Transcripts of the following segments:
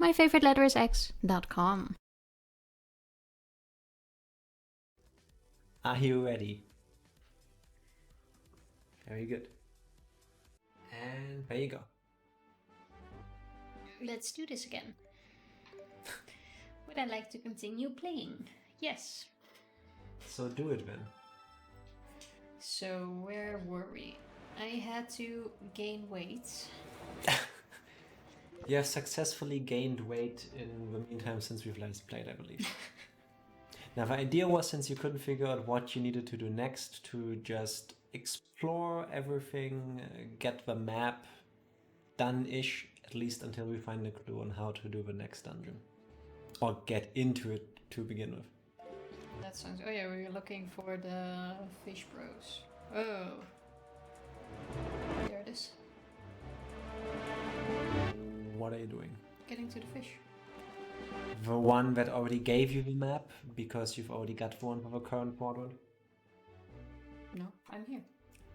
myfavoriteletterisx.com. Are you ready? Very good. And there you go. Let's do this again. Would I like to continue playing? Yes. So do it then. So where were we? I had to gain weight. You have successfully gained weight in the meantime since we've last played, I believe. Now the idea was, since you couldn't figure out what you needed to do next, to just explore everything, get the map done-ish, at least until we find a clue on how to do the next dungeon. Or get into it to begin with. That sounds... Oh yeah, we were looking for the fish bros. Oh. There it is. What are you doing? Getting to the fish. The one that already gave you the map, because you've already got the one for the current quadrant? No, I'm here.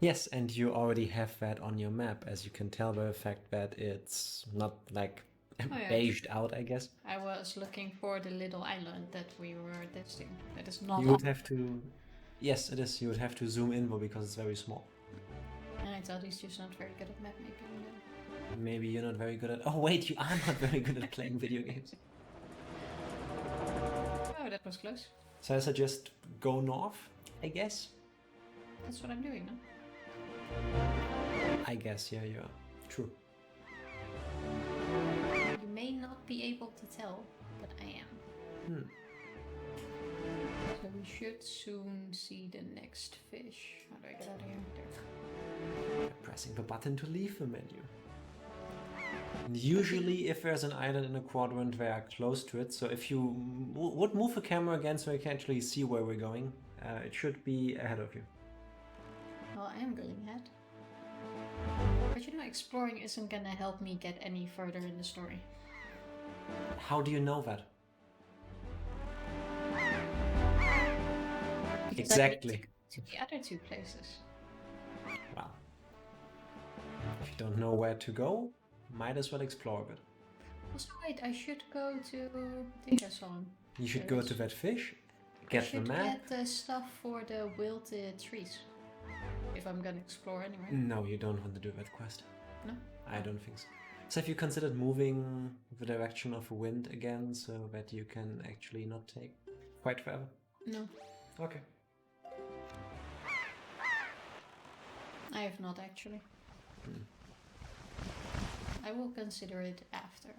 Yes, and you already have that on your map, as you can tell by the fact that it's not like beiged out, I guess. I was looking for the little island that we were testing. That is not... You would have to... Yes, it is. You would have to zoom in though, because it's very small. And I thought he's just not very good at map making. Maybe you're not very good at... Oh wait, you are not very good at playing video games. Oh, that was close. So I suggest go north, I guess? That's what I'm doing now. I guess, yeah, you are. True. You may not be able to tell, but I am. So we should soon see the next fish. How do I get out of here? There. Pressing the button to leave the menu. And usually if there's an island in a quadrant, they are close to it, so if you would move the camera again so you can actually see where we're going, it should be ahead of you. Well, I am going ahead. But you know, exploring isn't gonna help me get any further in the story. How do you know that? Because exactly. To the other two places. Well, if you don't know where to go, might as well explore a bit. Also, wait, I should go to Tifa Song. You should go to that fish, get the map. I should get the stuff for the wilted trees. If I'm gonna explore anyway. No, you don't want to do that quest. No? I don't think so. So have you considered moving the direction of the wind again so that you can actually not take quite forever? No. Okay. I have not actually. I will consider it after.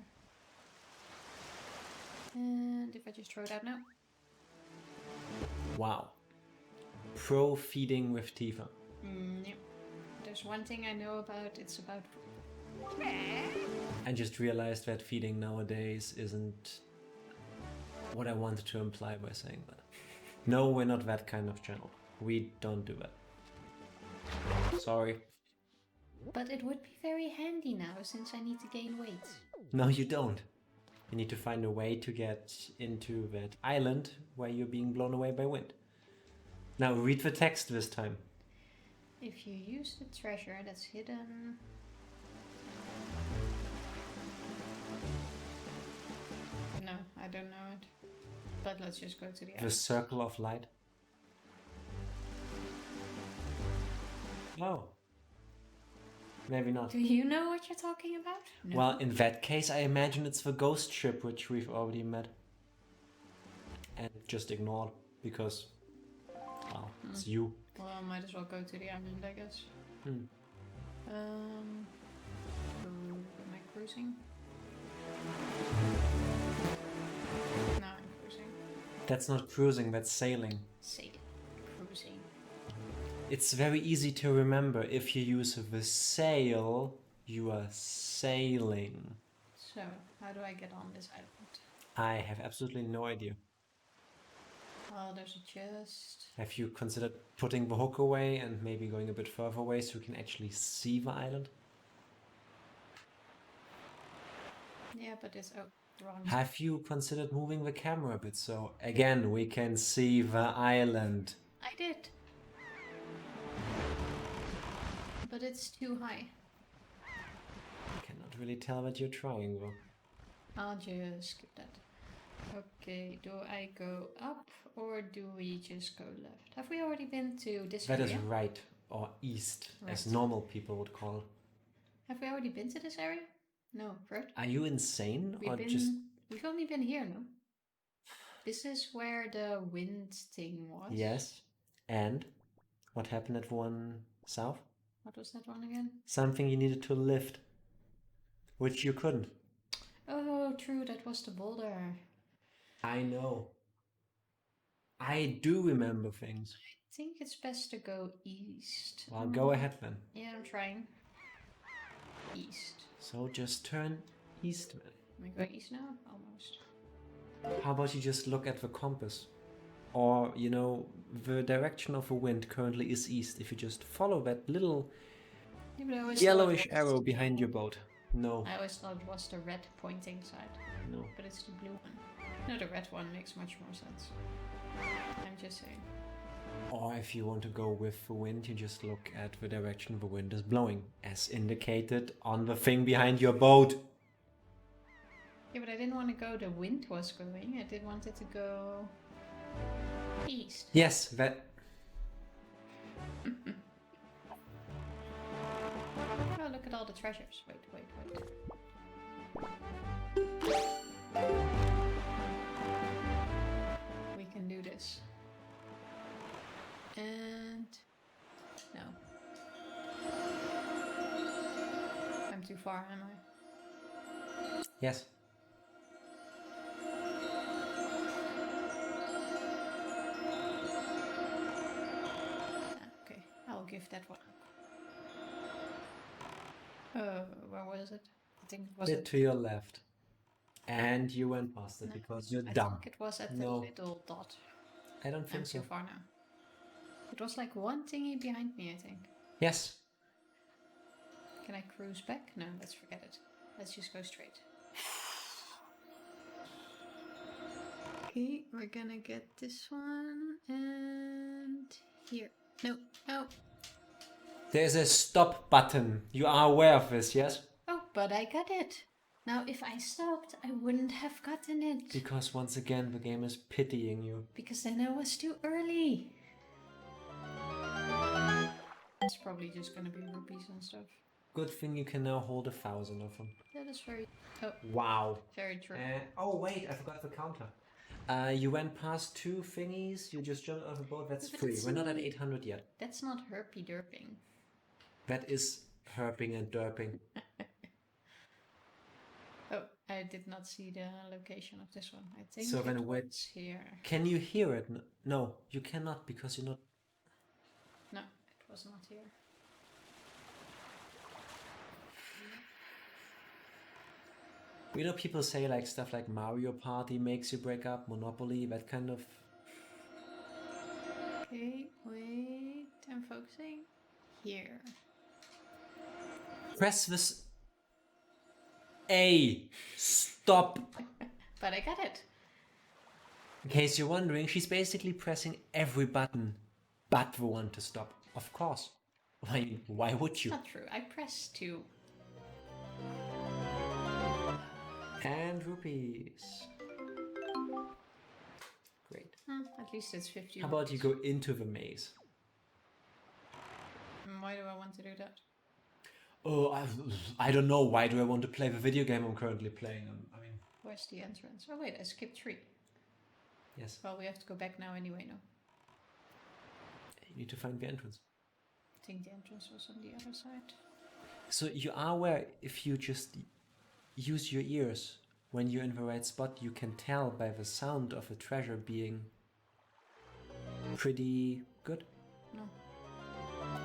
And if I just throw it out now. Wow. Pro feeding with Tifa. Yep. There's one thing I know about, it's about food. I just realized that feeding nowadays isn't what I wanted to imply by saying that. No, we're not that kind of channel. We don't do that. Sorry. But it would be very handy now, since I need to gain weight. No, you don't. You need to find a way to get into that island where you're being blown away by wind. Now read the text this time. If you use the treasure that's hidden... No, I don't know it. But let's just go to the The circle of light. Oh. Maybe not. Do you know what you're talking about? No. Well, in that case, I imagine it's the ghost ship which we've already met. And just ignored, because, well, it's you. Well, I might as well go to the island, I guess. Am I cruising? No, I'm cruising. That's not cruising, that's sailing. Sailing. Cruising. It's very easy to remember. If you use the sail, you are sailing. So, how do I get on this island? I have absolutely no idea. Well, there's a chest. Have you considered putting the hook away and maybe going a bit further away so you can actually see the island? Yeah, but it's wrong. Have you considered moving the camera a bit so again we can see the island? I did. But it's too high. I cannot really tell that you're trying though. I'll just skip that. Okay, do I go up or do we just go left? Have we already been to this That area? is right, or east, as Right. normal people would call it. Have we already been to this area? No, correct? Are you insane, or We've just... only been here, no? This is where the wind thing was. Yes. And what happened at one south? What was that one again? Something you needed to lift, which you couldn't. Oh, true, that was the boulder. I know. I do remember things. I think it's best to go east. Well, go ahead then. Yeah, I'm trying. East. So just turn east then. Am I going east now? Almost. How about you just look at the compass? Or, you know, the direction of the wind currently is east. If you just follow that little Yeah, but I always yellowish thought it was- arrow behind your boat. No, I always thought it was the red pointing side, no. but it's the blue one. No, the red one makes much more sense. I'm just saying. Or if you want to go with the wind, you just look at the direction the wind is blowing, as indicated on the thing behind your boat. Yeah, but I didn't want to go the wind was going. I did want it to go east. Yes, that... Oh, look at all the treasures. Wait. We can do this. And... no. I'm too far, am I? Yes. Okay, I'll give that one up. Where was it? I think it was Bit to your left. And you went past it No, because you're I dumb. think it was at the No. little dot. I don't I'm think so. too far now. It was like one thingy behind me, I think. Yes. Can I cruise back? No, let's forget it. Let's just go straight. Okay, we're gonna get this one and here. No. There's a stop button. You are aware of this, yes? Oh, but I got it. Now, if I stopped, I wouldn't have gotten it. Because once again, the game is pitying you. Because then I was too early. It's probably just gonna be rupees and stuff. Good thing you can now hold 1,000 of them. That is very... oh, Wow. very true. Oh wait, I forgot the counter. You went past 2 thingies, you just jumped off a boat, that's But 3. it's We're not at only- 800 yet. That's not herpy derping. That is herping and derping. Oh, I did not see the location of this one. I think So then it wait. was here. Can you hear it? No, you cannot because you're not... No, it was not here. You know, people say like stuff like Mario Party makes you break up, Monopoly, that kind of... Okay, wait, I'm focusing. Here. Press this... A. Stop. But I got it. In case you're wondering, she's basically pressing every button but the one to stop. Of course. Why would you? Not true. I pressed 2. And rupees. Great. At least it's 50. How about you go into the maze? Why do I want to do that? Oh, I don't know. Why do I want to play the video game I'm currently playing? I mean, Where's the entrance? Oh wait, I skipped 3. yes. Well, we have to go back now anyway, no? You need to find the entrance. I think the entrance was on the other side. So you are aware if you just use your ears when you're in the right spot, you can tell by the sound of a treasure being pretty good. No.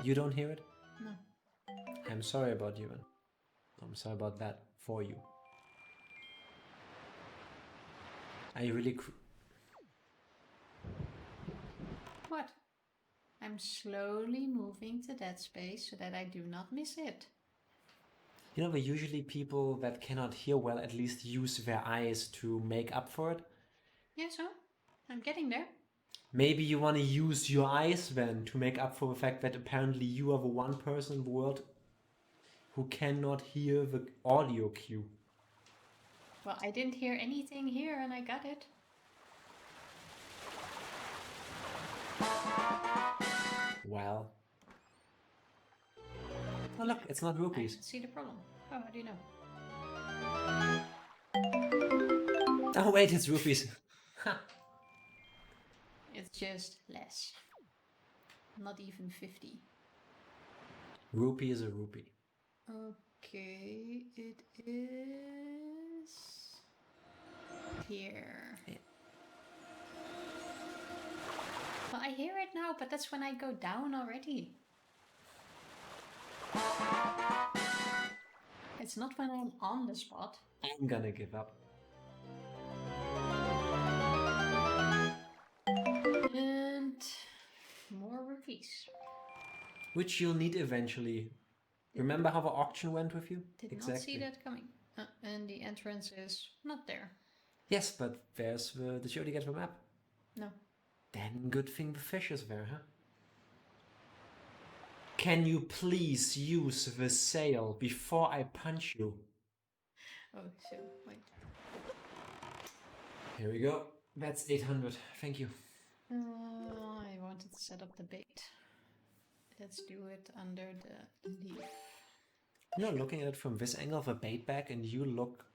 You don't hear it? No. I'm sorry about you, man. I'm sorry about that for you. Are you really... What? I'm slowly moving to that space so that I do not miss it. You know, usually people that cannot hear well at least use their eyes to make up for it. Yeah, so I'm getting there. Maybe you want to use your eyes then to make up for the fact that apparently you are the one person in the world who cannot hear the audio cue. Well, I didn't hear anything here and I got it. Well. Oh look, it's not I rupees. don't see the problem. Oh, how do you know? Oh wait, it's rupees. It's just less. Not even 50. Rupee is a rupee. Okay, it is here. Yeah. Well, I hear it now, but that's when I go down already. It's not when I'm on the spot. I'm gonna give up. And more rupees. Which you'll need eventually. Remember how the auction went with you? Did not see that coming. And the entrance is not there. Yes, but there's the... Did you already get the map? No. Then good thing the fish is there, huh? Can you please use the sail before I punch you? Oh, so, wait. Here we go. That's 800. Thank you. I wanted to set up the bait. Let's do it under the leaf. You know, looking at it from this angle, the bait bag and you look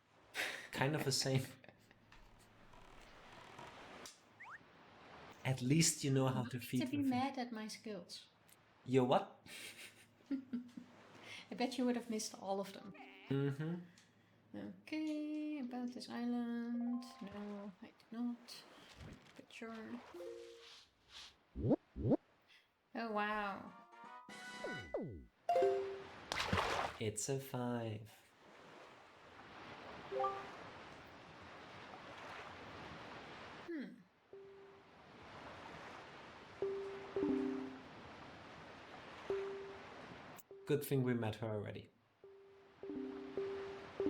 kind of the same. At least you know how to feed To be the fish. mad at my skills. You what? I bet you would have missed all of them. Mm-hmm. Okay, about this island. No, I did not. But sure. Oh wow. It's a 5. Good thing we met her already.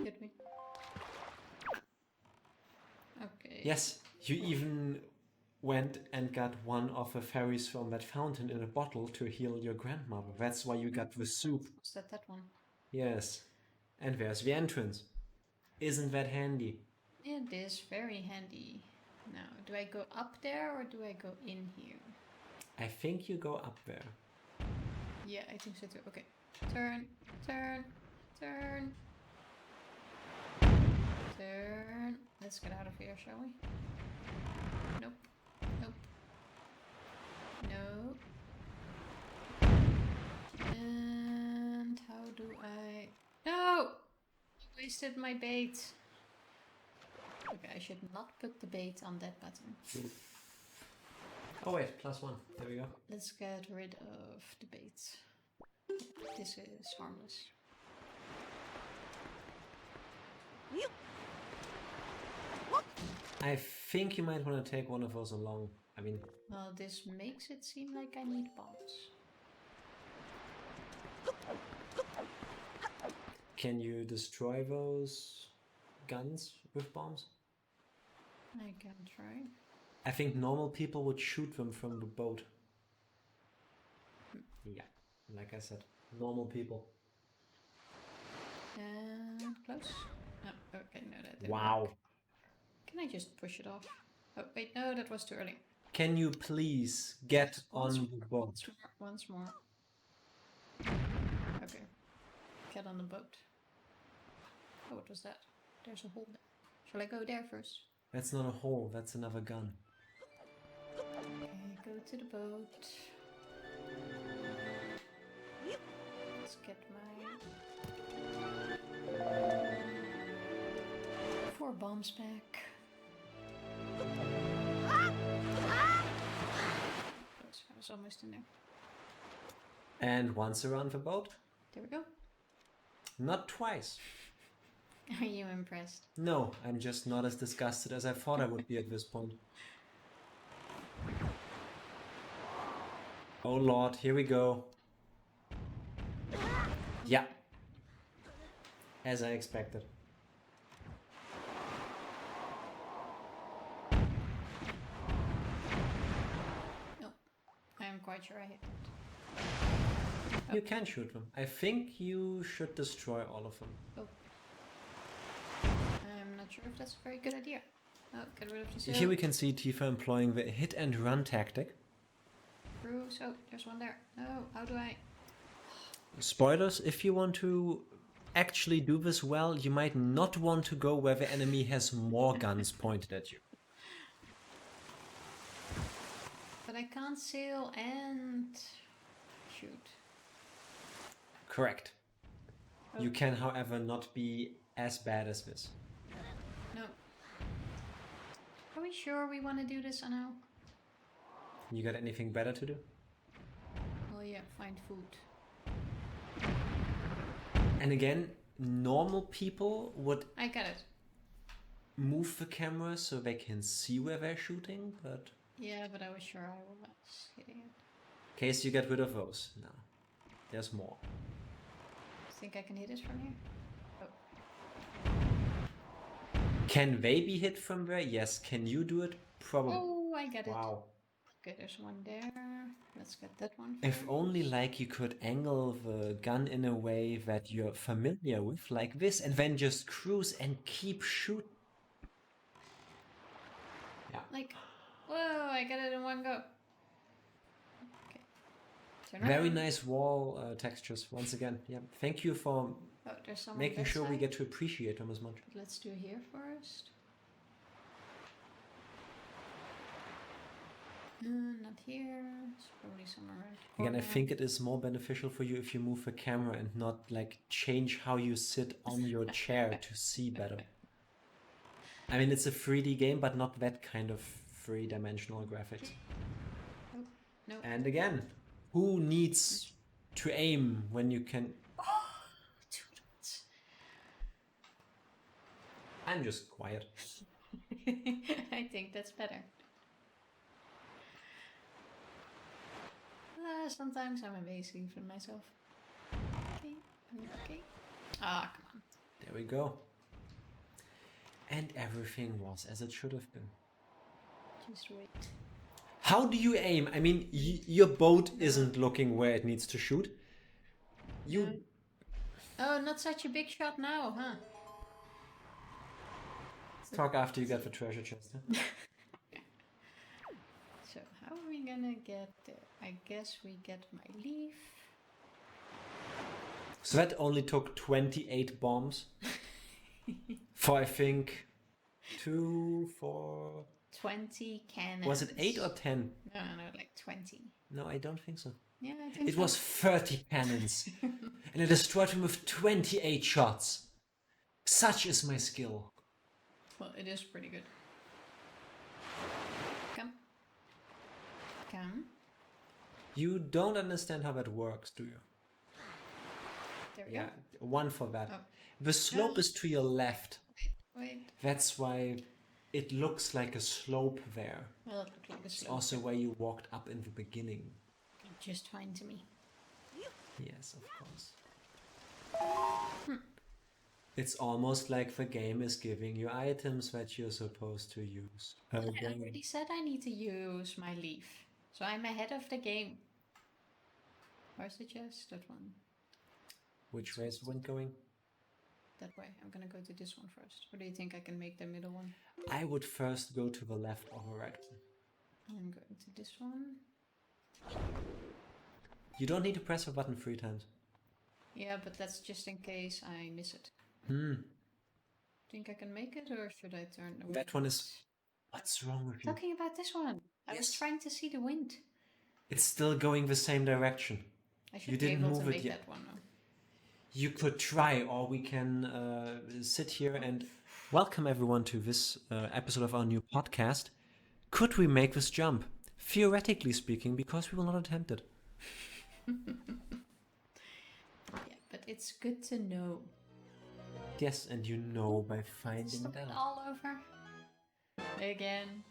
Did we? Okay. Yes, you even went and got one of the fairies from that fountain in a bottle to heal your grandmother. That's why you got the soup. Was that one? Yes. And there's the entrance. Isn't that handy? It is very handy. Now, do I go up there or do I go in here? I think you go up there. Yeah, I think so too. Okay. Turn, turn, turn. Turn. Let's get out of here, shall we? Nope. Nope. Nope. And how do I... No! I wasted my bait. Okay, I should not put the bait on that button. Oh wait, +1. There we go. Let's get rid of the bait. This is harmless. I think you might want to take one of those along. I mean... Well, this makes it seem like I need bombs. Can you destroy those guns with bombs? I can try. I think normal people would shoot them from the boat. Yeah, like I said, normal people. And close. No, okay, no, that didn't Wow. work. Can I just push it off? Oh, wait, no, that was too early. Can you please get on the boat? Once more. Okay. Get on the boat. Oh, what was that? There's a hole there. Shall I go there first? That's not a hole, that's another gun. Okay, go to the boat. Let's get my 4 bombs back. Close, I was almost in there. And once around the boat? There we go. Not twice. Are you impressed? No, I'm just not as disgusted as I thought I would be at this point. Oh lord, here we go. Yeah. As I expected. No, I'm quite sure I hit it. You can shoot them. I think you should destroy all of them. Oh. I'm not sure if that's a very good idea. Oh, get rid of the Here we can see Tifa employing the hit and run tactic. Bruce. Oh, there's one there. No, how do I? Spoilers, if you want to actually do this well, you might not want to go where the enemy has more guns pointed at you. But I can't sail and shoot. Correct. Oh. You can, however, not be as bad as this. No. Are we sure we want to do this or no? You got anything better to do? Well, yeah, find food. And again, normal people would I got it. move the camera so they can see where they're shooting, but... Yeah, but I was sure I was hitting it. In case you get rid of those. No. There's more. Think I can hit it from here? Oh. Can they be hit from there? Yes. Can you do it? Probably. Oh, I get it. Wow. Okay, there's one there. Let's get that one first. If only like you could angle the gun in a way that you're familiar with, like this, and then just cruise and keep shooting. Yeah. Like, whoa, I got it in one go. Okay. Turn Very around. nice wall textures once again. Yeah. Thank you for Oh, there's some on making that sure we side. get to appreciate them as much. But let's do here first. Not here. It's probably somewhere around the Again, I corner. think it is more beneficial for you if you move the camera and not like change how you sit on your chair to see better. I mean, it's a 3D game, but not that kind of three-dimensional graphics. Oh, no. And again, who needs to aim when you can... Two dots. I'm just quiet. I think that's better. Sometimes I'm amazing for myself. Okay, okay. Ah, come on. There we go. And everything was as it should have been. Just wait. How do you aim? I mean, your boat isn't looking where it needs to shoot. You... Oh, not such a big shot now, huh? Talk after you get the treasure chest. Huh? So, how are we gonna get there? I guess we get my leaf. So that only took 28 bombs. For, I think, 2, 4... 20 cannons. Was it 8 or 10? No, like 20. No, I don't think so. Yeah, I think It so. was 30 cannons. And I destroyed him with 28 shots. Such is my skill. Well, it is pretty good. Come. Come. You don't understand how that works, do you? There we Yeah, go. 1 for that. Oh. The slope is to your left. Wait. That's why it looks like a slope there. Well, it looked like a It's slope. also where you walked up in the beginning. Just fine to me. Yes, of course. It's almost like the game is giving you items that you're supposed to use. I already said I need to use my leaf. So I'm ahead of the game. Where's the chest? That one. Which way is the wind going? That way. I'm gonna go to this one first. Or do you think I can make the middle one? I would first go to the left or the right. I'm going to this one. You don't need to press the button 3 times. Yeah, but that's just in case I miss it. Think I can make it, or should I turn away? That one is... What's wrong with you? Talking about this one. I was Yes. trying to see the wind. It's still going the same direction. I should You be didn't able move to it make yet. that one now. You could try, or we can sit here and welcome everyone to this episode of our new podcast. Could we make this jump? Theoretically speaking, because we will not attempt it. Yeah, but it's good to know. Yes, and you know by finding Stop it it out. all over. Again.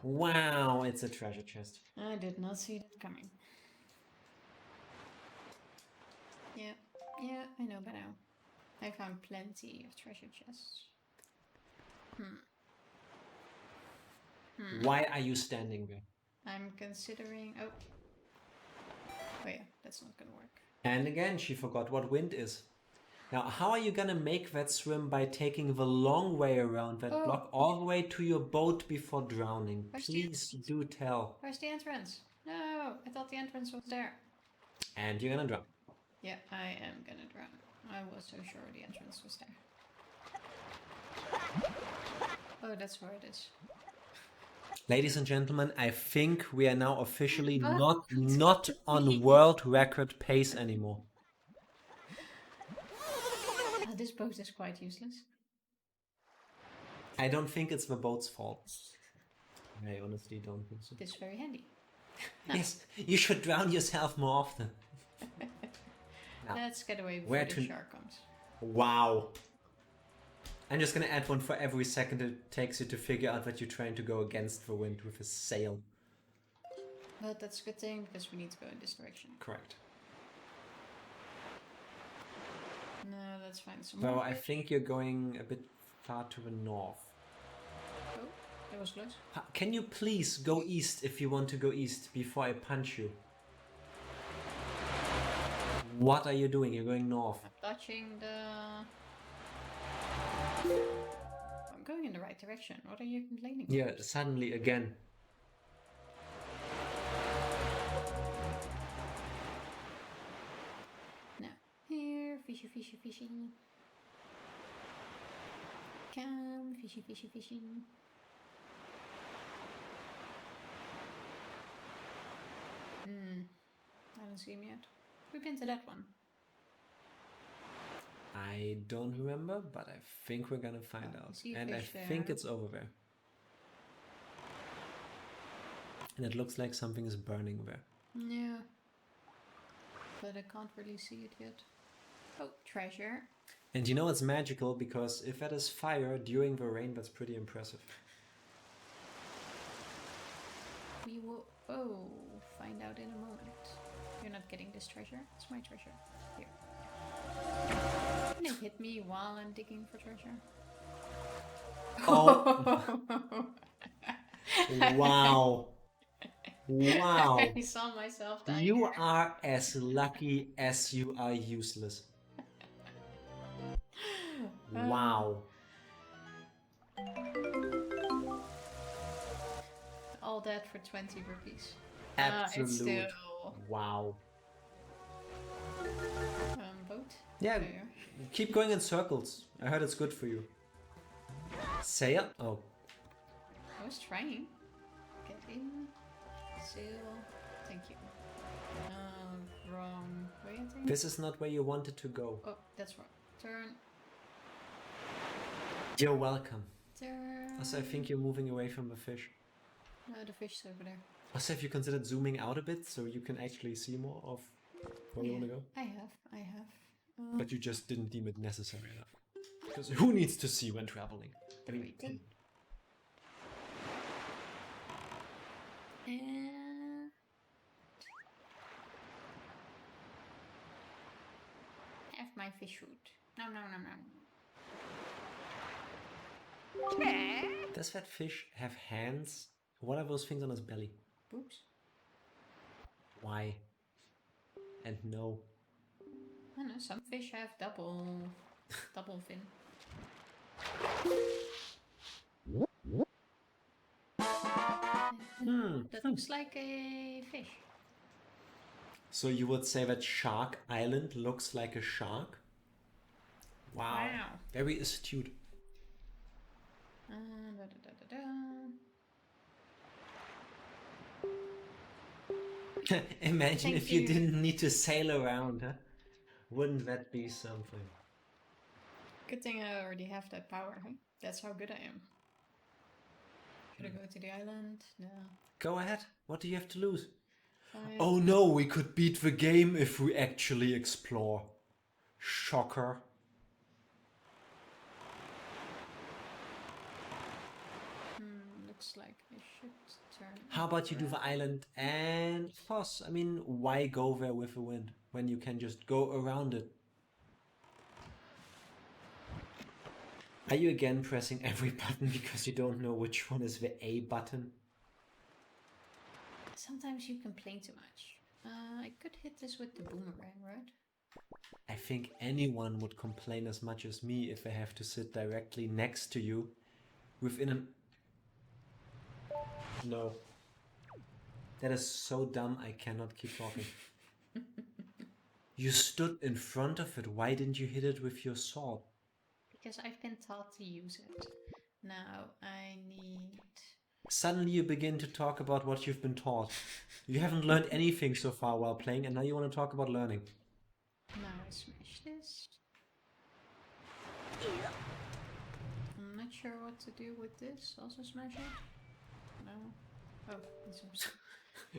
Wow, it's a treasure chest. I did not see that coming. Yeah, I know by now. I found plenty of treasure chests. Why are you standing there? I'm considering... Oh, yeah, that's not gonna work. And again, she forgot what wind is. Now, how are you gonna make that swim by taking the long way around that Oh. block all the way to your boat before drowning? Where's the Please do tell. Where's the entrance? No, I thought the entrance was there. And you're gonna drown. Yeah, I am gonna drown. I was so sure the entrance was there. Oh, that's where it is. Ladies and gentlemen, I think we are now officially What? not on world record pace anymore. This boat is quite useless. I don't think it's the boat's fault. I honestly don't think so. It's very handy. Yes, you should drown yourself more often. Now, let's get away before where the to- shark comes. Wow. I'm just gonna add one for every second it takes you to figure out that you're trying to go against the wind with a sail. But that's a good thing because we need to go in this direction. Correct. No, that's fine. So Though I think you're going a bit far to the north. Oh, that was close. Can you please go east if you want to go east before I punch you? What are you doing? You're going north. I'm touching the... I'm going in the right direction. What are you complaining Yeah, about? suddenly again. Now, here, fishy, fishy, fishy. Come, fishy, fishy, fishy. I don't see him yet. We've been to that one. I don't remember, but I think we're gonna find Oh, out. see a And I fish there. think it's over there. And it looks like something is burning there. Yeah. But I can't really see it yet. Oh, treasure. And you know it's magical because if that is fire during the rain, that's pretty impressive. We will find out in a moment. You're not getting this treasure. It's my treasure. Here. Can it hit me while I'm digging for treasure? Oh. Wow. Wow. I saw myself dying. You are as lucky as you are useless. Wow. All that for 20 rupees. Absolute. It's still... Wow. boat? Yeah, There you are. keep going in circles. I heard it's good for you. Sail? Oh. I was trying. Get in. Sail. Thank you. Wrong way, I think. This is not where you wanted to go. Oh, that's wrong. Turn. You're welcome. Turn. Also, I think you're moving away from the fish. No, the fish is over there. Also, have you considered zooming out a bit so you can actually see more of where you want to go? I have. But you just didn't deem it necessary enough. Because who needs to see when traveling? I mean, And have my fish food. No. does that fish have hands? What are those things on his belly? Boobs. Why? And no. I don't know, some fish have double fin. That looks like a fish. So you would say that Shark Island looks like a shark? Wow. Very astute. Imagine Thank if you you. didn't need to sail around, huh? Wouldn't that be something? Good thing I already have that power, huh? That's how good I am. Should I go to the island? No. Go ahead. What do you have to lose? Fine. Oh no, we could beat the game if we actually explore. Shocker. Looks like I should turn. How about you do the island and of course, I mean, why go there with the wind when you can just go around it? Are you again pressing every button because you don't know which one is the A button? Sometimes you complain too much. I could hit this with the boomerang, right? I think anyone would complain as much as me if I have to sit directly next to you within an... No. That is so dumb, I cannot keep talking. You stood in front of it. Why didn't you hit it with your sword? Because I've been taught to use it. Now I need... Suddenly you begin to talk about what you've been taught. You haven't learned anything so far while playing, and now you want to talk about learning. Now I smash this. I'm not sure what to do with this. Also smash it? No. Oh, it's also...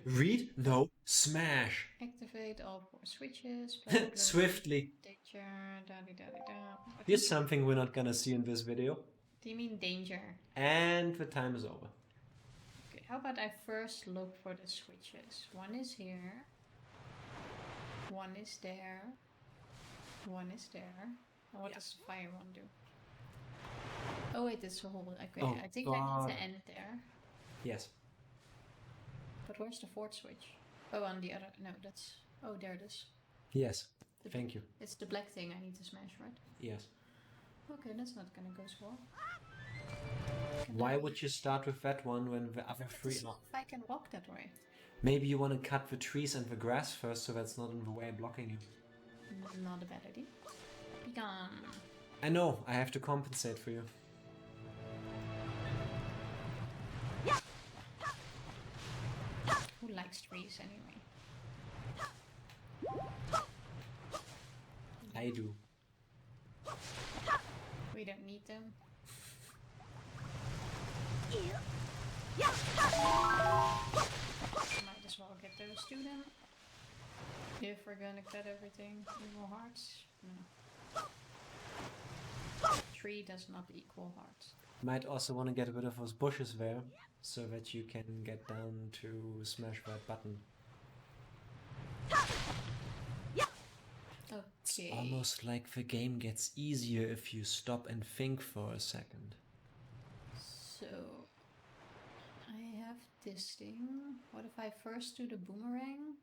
Read? No. Smash. Activate all 4 switches. Blah, blah, blah, Swiftly. danger. Da, da, da, da, da. Here's something we're not gonna see in this video. Do you mean danger? And the time is over. Okay, how about I first look for the switches? One is here. One is there. One is there. And what does the fire one do? Oh wait, it's a whole... Okay, Oh, I think God. I need to end there. Yes. But where's the 4th switch? Oh, on the other... No, that's... Oh, there it is. Yes. Thank you. It's the black thing I need to smash, right? Yes. Okay, that's not gonna go so well. Why would you start with that one when the other three... If I can walk that way. Maybe you want to cut the trees and the grass first so that's not in the way blocking you. Not a bad idea. Be gone. I know, I have to compensate for you. Who likes trees anyway? I do. We don't need them. Might as well get those to them. If we're gonna cut everything, equal hearts. No. Tree does not equal hearts. Might also want to get rid of those bushes there so that you can get down to smash that button. It's Okay. almost like the game gets easier if you stop and think for a second. So I have this thing. What if I first do the boomerang?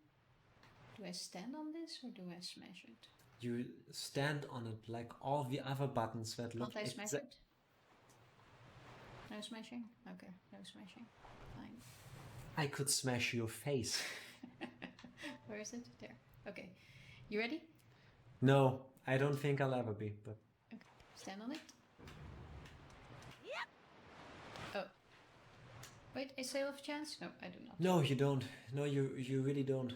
Do I stand on this or do I smash it? You stand on it like all the other buttons that look Can't I smash it? No smashing? Okay, no smashing. Fine. I could smash your face. Where is it? There. Okay. You ready? No, I don't think I'll ever be, but... Okay. Stand on it. Oh. Wait, I still have a chance? No, I do not. No, you don't. No, you really don't.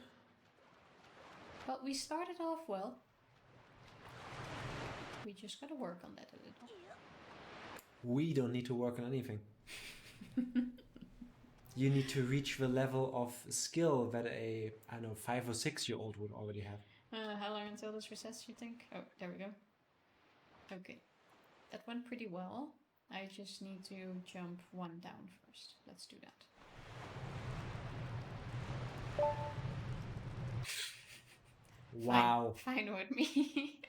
Well, we started off well. We just gotta work on that a little. We don't need to work on anything. You need to reach the level of skill that a, I don't know, 5 or 6 year old would already have. How long until this recess, you think? Oh, there we go. Okay. That went pretty well. I just need to jump 1 down first. Let's do that. Wow. Fine with me.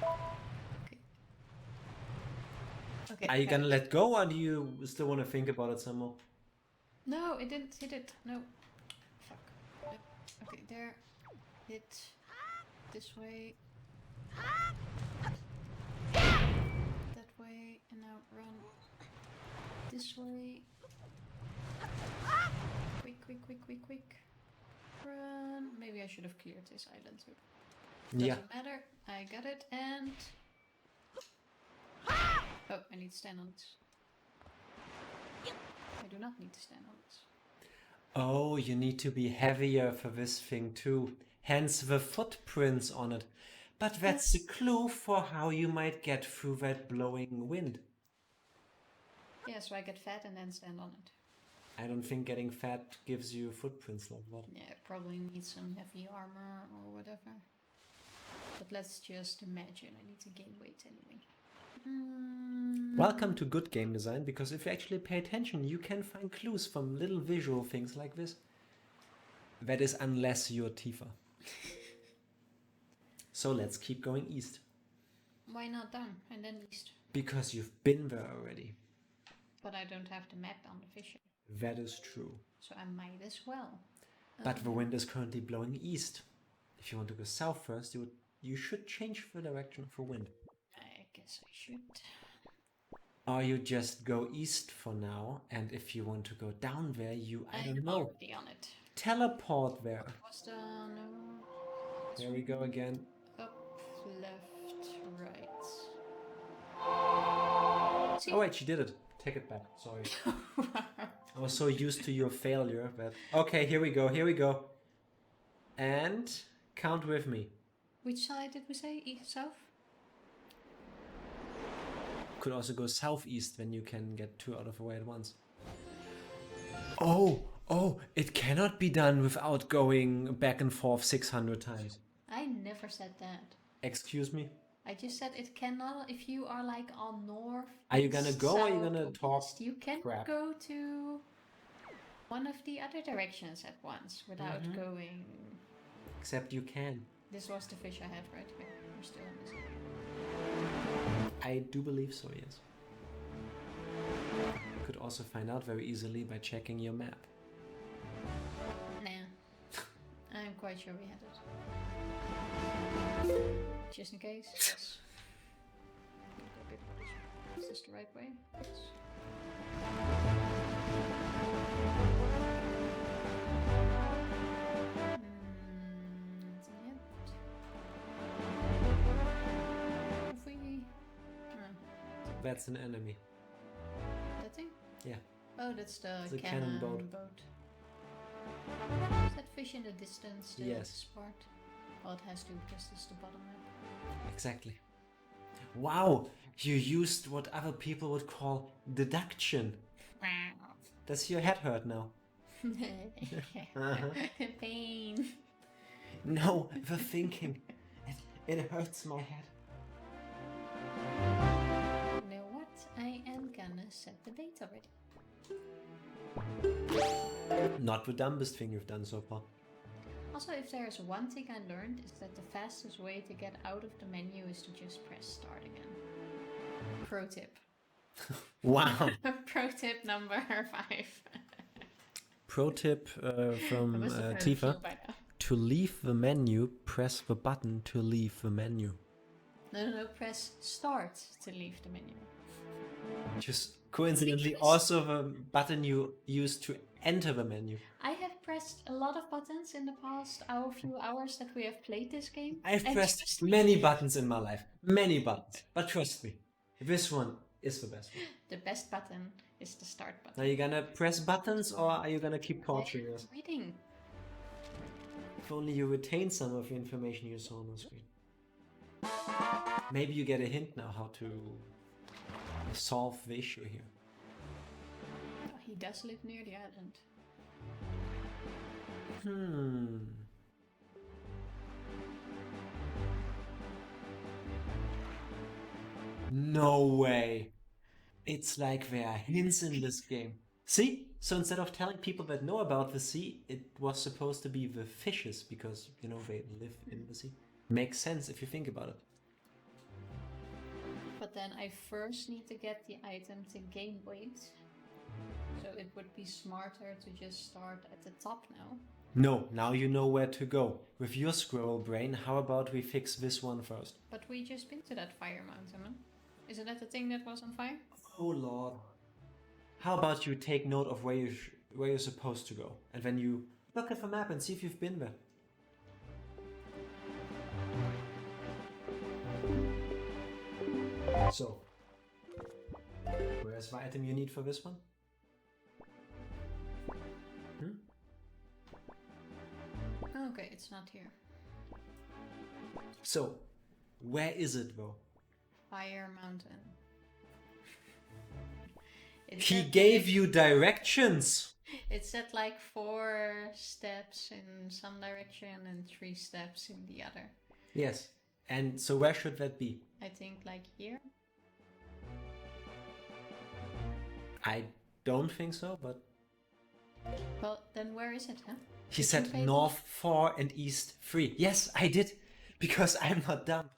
Okay. Okay. Are you gonna let go or do you still want to think about it some more? No, it didn't hit it. No. Fuck. Yep. Okay, there. Hit. This way. That way. And now run. This way. Quick, quick, quick, quick, quick. Run. Maybe I should have cleared this island too. Doesn't matter. I got it and... Oh, I need to stand on it. I do not need to stand on it. Oh, you need to be heavier for this thing too. Hence the footprints on it. But that's a clue for how you might get through that blowing wind. Yeah, so I get fat and then stand on it. I don't think getting fat gives you footprints like that. Yeah, I probably need some heavy armor or whatever. But let's just imagine I need to gain weight anyway. Welcome to good game design, because if you actually pay attention, you can find clues from little visual things like this. That is, unless you're Tifa. So let's keep going east. Why not down and then east? Because you've been there already. But I don't have the map on the fishing. That is true. So I might as well. But the wind is currently blowing east. If you want to go south first, you should change the direction of the wind. I guess I should. Or you just go east for now, and if you want to go down there, I don't know. Already on it. Teleport there. What was the no? There we go again. Up, left, right. See? Oh wait, she did it. Take it back. Sorry. I was so used to your failure, but okay, here we go. Here we go. And count with me. Which side did we say? East, south? Could also go southeast when you can get 2 out of the way at once. Oh, it cannot be done without going back and forth 600 times. I never said that. Excuse me? I just said it cannot if you are like on north. Are you gonna east, go or are you south, gonna or talk west. You can crap? go to one of the other directions at once without going. Except you can. This was the fish I had, right? Okay, we're still on this. I do believe so, yes. You could also find out very easily by checking your map. Nah. I'm quite sure we had it. Just in case. Yes. Is this the right way? Yes. Nothing yet. If we... That's an enemy. That thing? Yeah. Oh, that's the It's a cannon cannon boat. boat. Is that fish in the distance still? Yes. This part? Well, it has to because it's the bottom map. Exactly. Wow! You used what other people would call deduction. Does your head hurt now? Pain. No, the thinking. It hurts my head. You know what? I am gonna set the date already. Not the dumbest thing you've done so far. Also, if there's one thing I learned, is that the fastest way to get out of the menu is to just press start again. Pro tip. Wow. Pro tip number 5. Pro tip from I must have heard a Tifa. few by now. To leave the menu, press the button to leave the menu. No, press start to leave the menu. Just coincidentally also the button you use to enter the menu. I have pressed a lot of buttons in the past few hours that we have played this game. I've and pressed just- many buttons in my life. Many buttons. But trust me, this one is the best one. The best button is the start button. Are you gonna press buttons or are you gonna keep torturing us? Reading. If only you retain some of the information you saw on the screen. Maybe you get a hint now how to solve the issue here. Oh, he does live near the island. No way. It's like there are hints in this game. See? So instead of telling people that know about the sea, it was supposed to be the fishes because, you know, they live in the sea. Makes sense if you think about it. But then I first need to get the item to gain weight. So it would be smarter to just start at the top now. No, now you know where to go. With your squirrel brain, how about we fix this one first? But we just been to that fire mountain, no? Isn't that the thing that was on fire? Oh lord. How about you take note of where you're supposed to go, and then you look at the map and see if you've been there. So, where's the item you need for this one? Okay, it's not here. So, where is it though? Fire mountain. It He said- gave you directions! It said like 4 steps in some direction and 3 steps in the other. Yes. And so where should that be? I think like here. I don't think so, but... Well, then where is it, huh? He Did you said pay north 4 and east 3. Yes, I did. Because I'm not dumb.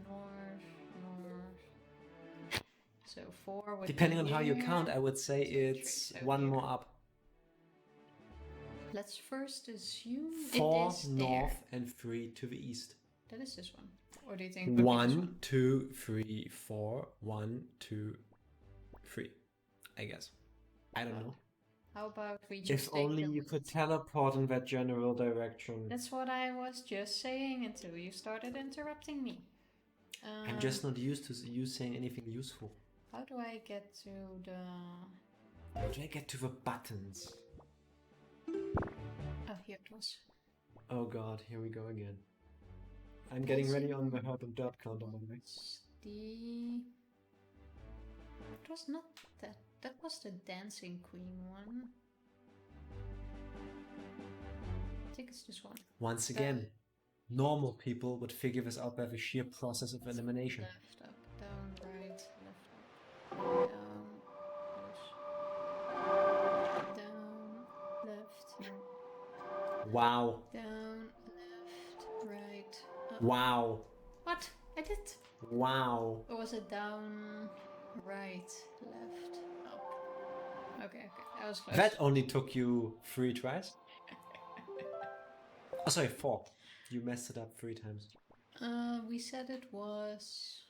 North. So 4 would Depending be on how you here. count, I would say it's So one here. more up. let's first assume 4 it is north there. and 3 to the east. That is this one. Or do you think it would be this 1, one? 2, 3, 4. 1, 2, 3. I guess. I don't know. How about we just If take only the you lead? could teleport in that general direction. That's what I was just saying until you started interrupting me. I'm just not used to you saying anything useful. How do I get to the... How do I get to the buttons? Oh, here it was. Oh god, here we go again. I'm getting ready on the herb and dirt counter, by the way. It's the... It was not that. That was the Dancing Queen one. I think it's this one. Once again, normal people would figure this out by the sheer process of elimination. Left, up, down, right, left, up, down, left, Wow. down, left, right, up. Wow. What? I did. Wow. Or was it down, right, left, up? Okay, that was close. That only took you 3 tries? Oh, sorry, 4. You messed it up 3 times. We said it was...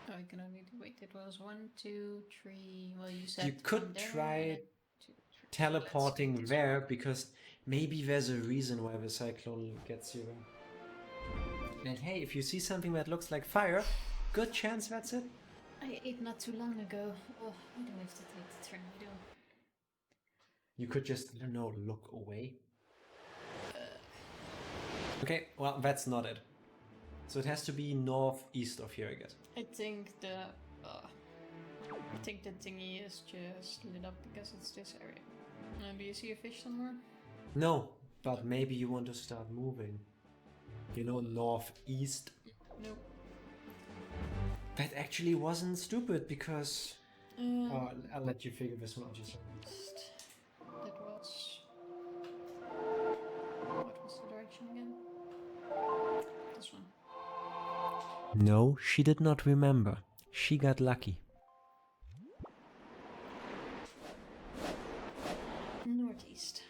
Oh, I can only do... Wait, it was 1, 2, 3... Well, you said... You could there, try 2, 3. teleporting Let's there, because maybe there's a reason why the cyclone gets you there. And hey, if you see something that looks like fire, good chance that's it. I ate not too long ago. Oh, I don't have to take the tornado. You could just, I don't know, look away. Okay, well, that's not it. So it has to be northeast of here, I guess. I think the thingy is just lit up because it's this area. Do you see a fish somewhere? No, but maybe you want to start moving. You know, northeast. Nope. That actually wasn't stupid because... I'll let you figure this one out yourself. That was... What was the direction again? This one. No, she did not remember. She got lucky. Northeast.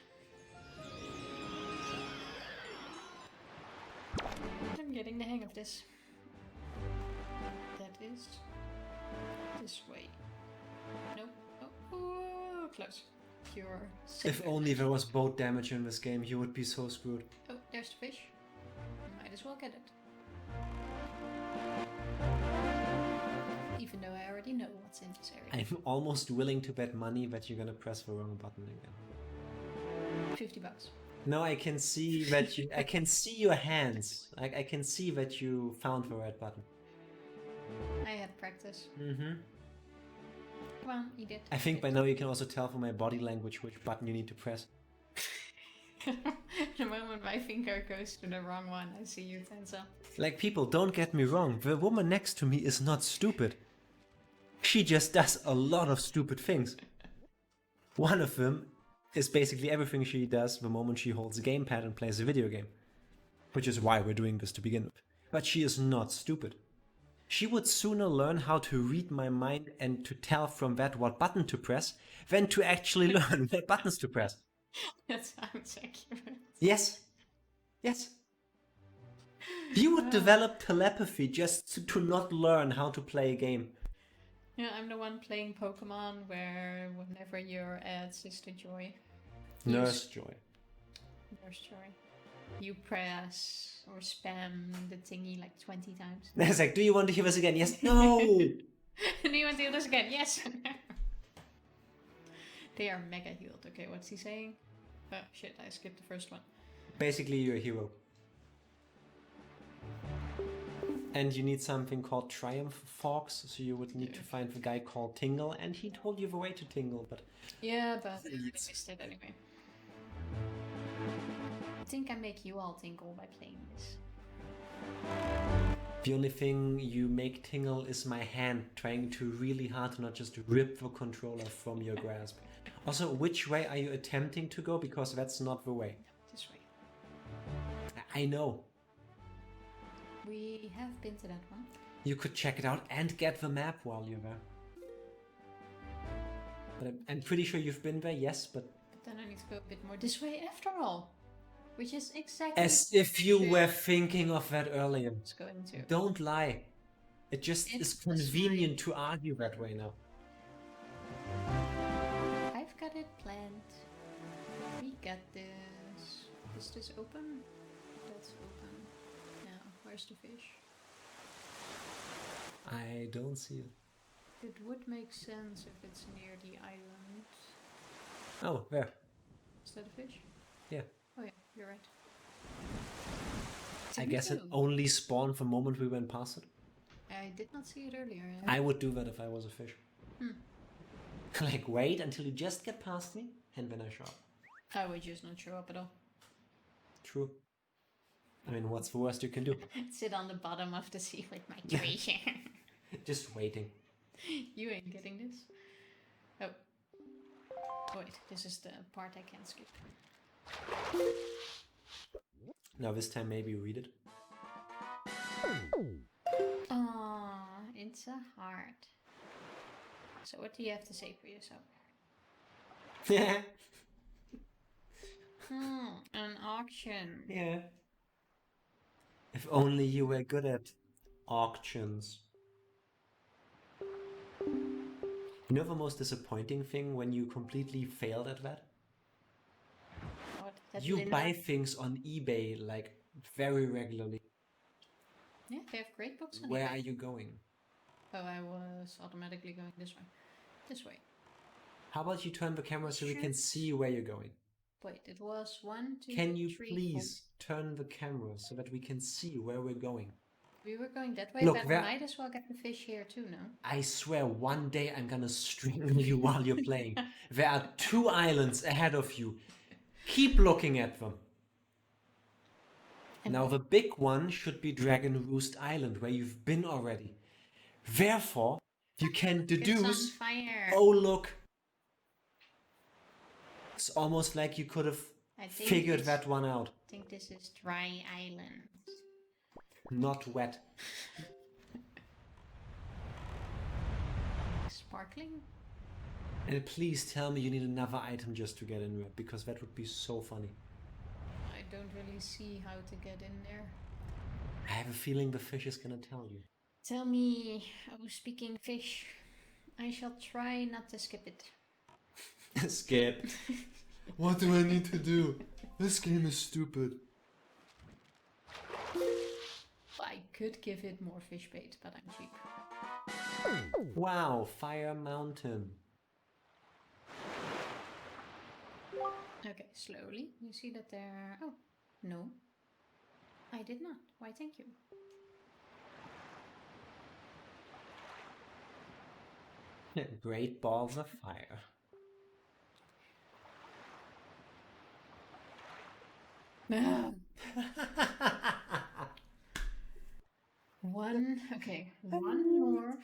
I'm getting the hang of this. That is this way. Nope. Oh, close. You're safe. If only there was boat damage in this game, you would be so screwed. Oh, there's the fish. Might as well get it. Even though I already know what's in this area. I'm almost willing to bet money that you're gonna press the wrong button again. $50. No, I can see that you... I can see your hands. I can see that you found the right button. I had practice. Mm-hmm. Well, you did. I think by now you can also tell from my body language which button you need to press. The moment my finger goes to the wrong one, I see you tense up. Like, people, don't get me wrong. The woman next to me is not stupid. She just does a lot of stupid things. One of them is basically everything she does the moment she holds a gamepad and plays a video game. Which is why we're doing this to begin with. But she is not stupid. She would sooner learn how to read my mind and to tell from that what button to press than to actually learn what buttons to press. That sounds accurate. Yes. Yes. You would develop telepathy just to not learn how to play a game. Yeah, I'm the one playing Pokemon where whenever you're at Sister Joy. Nurse Joy. Nurse Joy. You press or spam the thingy like 20 times. It's like, do you want to hear this again? Yes. No. Do you want to hear this again? Yes. They are mega healed. Okay, what's he saying? Oh shit, I skipped the first one. Basically, you're a hero. And you need something called Triumph Forks, so you would need to find the guy called Tingle, and he told you the way to Tingle, but... Yeah, but I missed it anyway. I think I make you all tingle by playing this. The only thing you make tingle is my hand trying to really hard to not just rip the controller from your grasp. Also, which way are you attempting to go? Because that's not the way. This way. I know. We have been to that one. You could check it out and get the map while you're there. But I'm pretty sure you've been there, yes, but then I need to go a bit more this way after all. Which is exactly... As if you were thinking of that earlier. Let's go into... Don't lie. It just is convenient to argue that way now. I've got it planned. We got this. Is this open? That's open. Now, where's the fish? I don't see it. It would make sense if it's near the island. Oh, where? Is that a fish? Yeah. Oh yeah, you're right. I guess it only spawned the moment we went past it. I did not see it earlier. I would do that if I was a fish. Like, wait until you just get past me, and then I show up. I would just not show up at all. True. I mean, what's the worst you can do? Sit on the bottom of the sea with my treasure. Just waiting. You ain't getting this. Oh. Wait, this is the part I can't skip. Now this time maybe read it. Aww, it's a heart. So what do you have to say for yourself? An auction. Yeah. If only you were good at auctions. You know the most disappointing thing when you completely failed at that? What? That You Linda? buy things on eBay like very regularly. Yeah, they have great books on Where eBay. are you going? Oh, I was automatically going this way. This way. How about you turn the camera so we Sure. can see where you're going? Wait, it was 1, 2, Can you 3, please turn the camera so that we can see where we're going? 4. We were going that way, Look, but there- might as well get the fish here too, no? I swear one day I'm gonna strangle you while you're playing. There are 2 islands ahead of you. Keep looking at them. And Now the big one should be Dragon Roost Island, where you've been already. Therefore, you can it's on deduce, fire. oh look. It's almost like you could have I think figured this- that one out. I think this is dry island. Not wet. Sparkling? And please tell me you need another item just to get in there, because that would be so funny. I don't really see how to get in there. I have a feeling the fish is gonna tell you. Tell me, oh, speaking fish, I shall try not to skip it. Skip. What do I need to do? This game is stupid. I could give it more fish bait, but I'm cheap. Wow, Fire Mountain. Okay, slowly. You see that there... Oh, no. I did not. Why, thank you. Great balls of fire. One, okay, 1 north,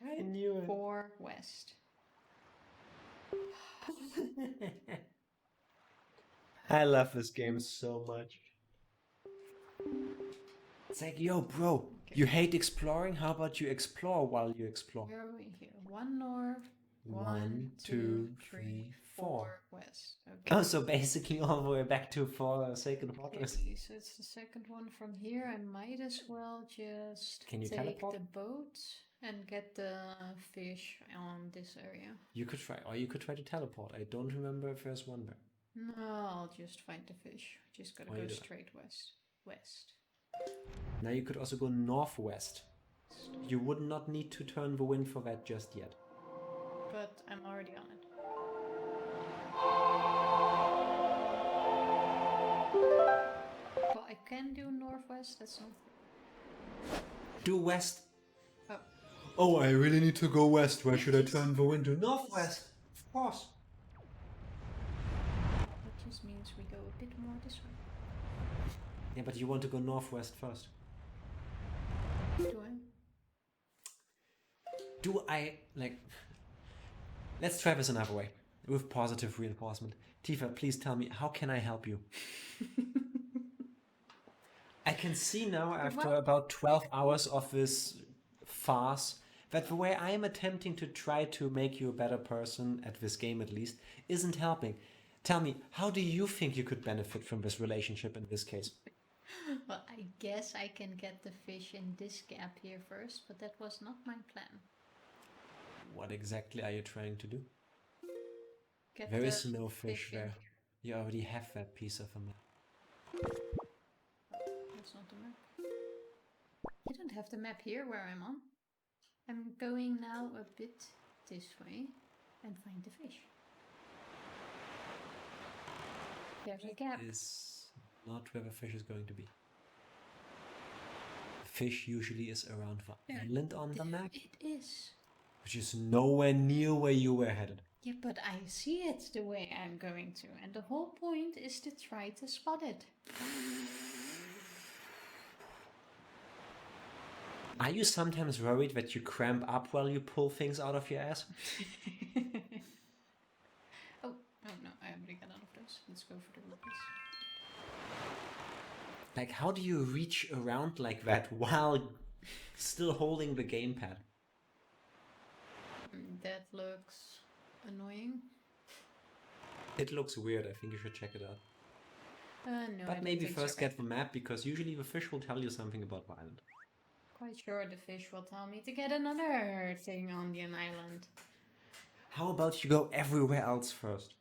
I knew it. 4 west. I love this game so much. It's like, yo, bro, you hate exploring? How about you explore while you explore? Where are we here? 1 north, 1, 2, 3, 4. west. Okay. Oh, so basically all the way back to 4 Sacred Waters. Okay, so it's the second one from here. I might as well just Can you take teleport? the boat and get the fish on this area. You could try, or you could try to teleport. I don't remember if there's one there. No, I'll just find the fish. Just gotta Why go you do that? straight west. West. Now you could also go northwest. You would not need to turn the wind for that just yet. But I'm already on it. Well, I can do northwest, that's not... Do west. Oh, Oh, I really need to go west. Where should I turn the wind to? Northwest. Of course. that just means we go a bit more this way. Yeah, but you want to go northwest first. Do I? Do I, like... Let's try this another way. With positive reinforcement. Tifa, please tell me, how can I help you? I can see now, after Well- about 12 hours of this farce, that the way I am attempting to try to make you a better person, at this game at least, isn't helping. Tell me, how do you think you could benefit from this relationship in this case? Well, I guess I can get the fish in this gap here first, but that was not my plan. What exactly are you trying to do? Get There the is no fish in. there. You already have that piece of a map. That's not the map. You don't have the map here where I'm on. I'm going now a bit this way and find the fish. There's a gap. Is not where the fish is going to be. The fish usually is around the island on the map, It is. which is nowhere near where you were headed. Yeah, but I see it the way I'm going to, and the whole point is to try to spot it. Are you sometimes worried that you cramp up while you pull things out of your ass? Oh no, I already got out of those. Let's go for the rupees. Like, how do you reach around like that while still holding the gamepad? That looks annoying. It looks weird. I think you should check it out. No, But maybe first get the map, because usually the fish will tell you something about the island. Quite sure the fish will tell me to get another thing on the island. How about you go everywhere else first?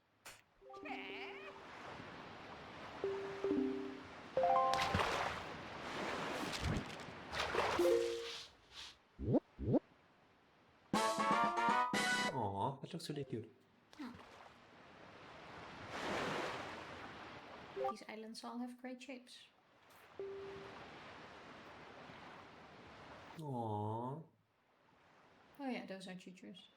Aww, that looks really cute. These islands all have great shapes. Aww. Oh yeah, those are choo-choos.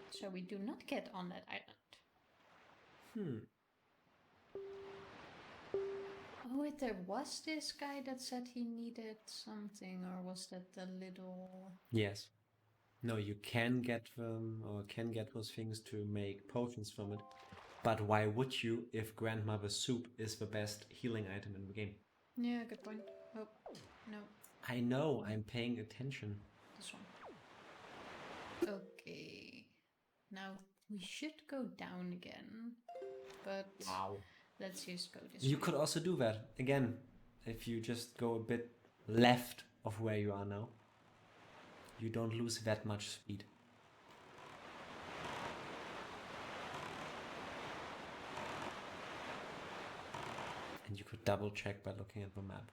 So we do not get on that island. Oh wait, there was this guy that said he needed something, or was that the little... Yes. No, you can get them, or can get those things to make potions from it. But why would you if Grandmother's Soup is the best healing item in the game? Yeah, good point. Oh, no. I know, I'm paying attention. This one. Okay. Now, we should go down again. But let's just go this way. You could also do that, again, if you just go a bit left of where you are now. You don't lose that much speed. And you could double check by looking at the map.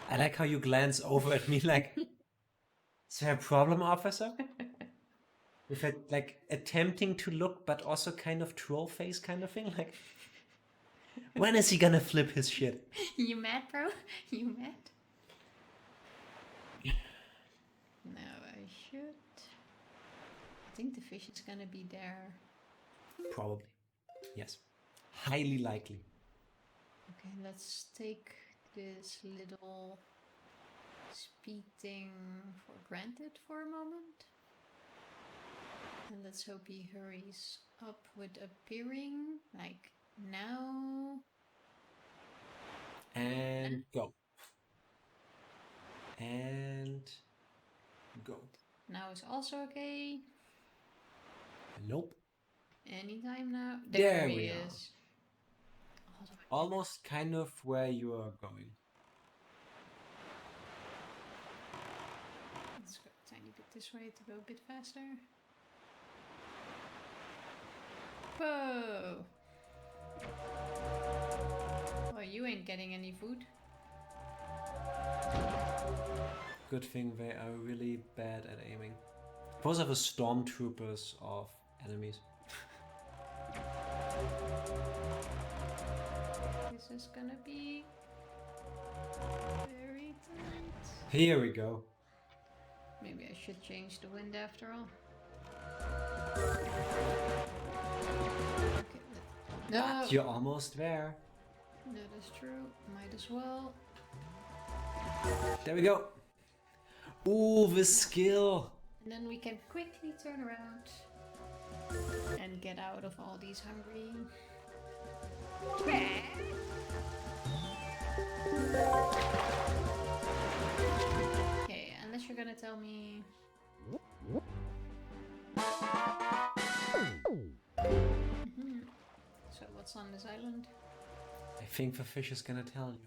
I like how you glance over at me like, is there a problem, officer? With that, like, attempting to look, but also kind of troll face kind of thing. Like, when is he gonna flip his shit? You mad, bro? You mad? Now I should... I think the fish is gonna be there. Probably. Yes. Highly likely. Okay, let's take this little speed thing for granted for a moment. And let's hope he hurries up with appearing, like now. And go. And go. Now is also okay. Nope. Anytime now. There he we is. Almost kind of where you are going. Let's go a tiny bit this way to go a bit faster. Whoa! Oh, you ain't getting any food. Good thing they are really bad at aiming. Those are the stormtroopers of enemies. This is gonna be very tight. Here we go. Maybe I should change the wind after all. Okay, no! But you're almost there. That is true. Might as well. There we go. Ooh, the skill. And then we can quickly turn around and get out of all these hungry. Okay, unless you're gonna tell me. So what's on this island? I think the fish is gonna tell you.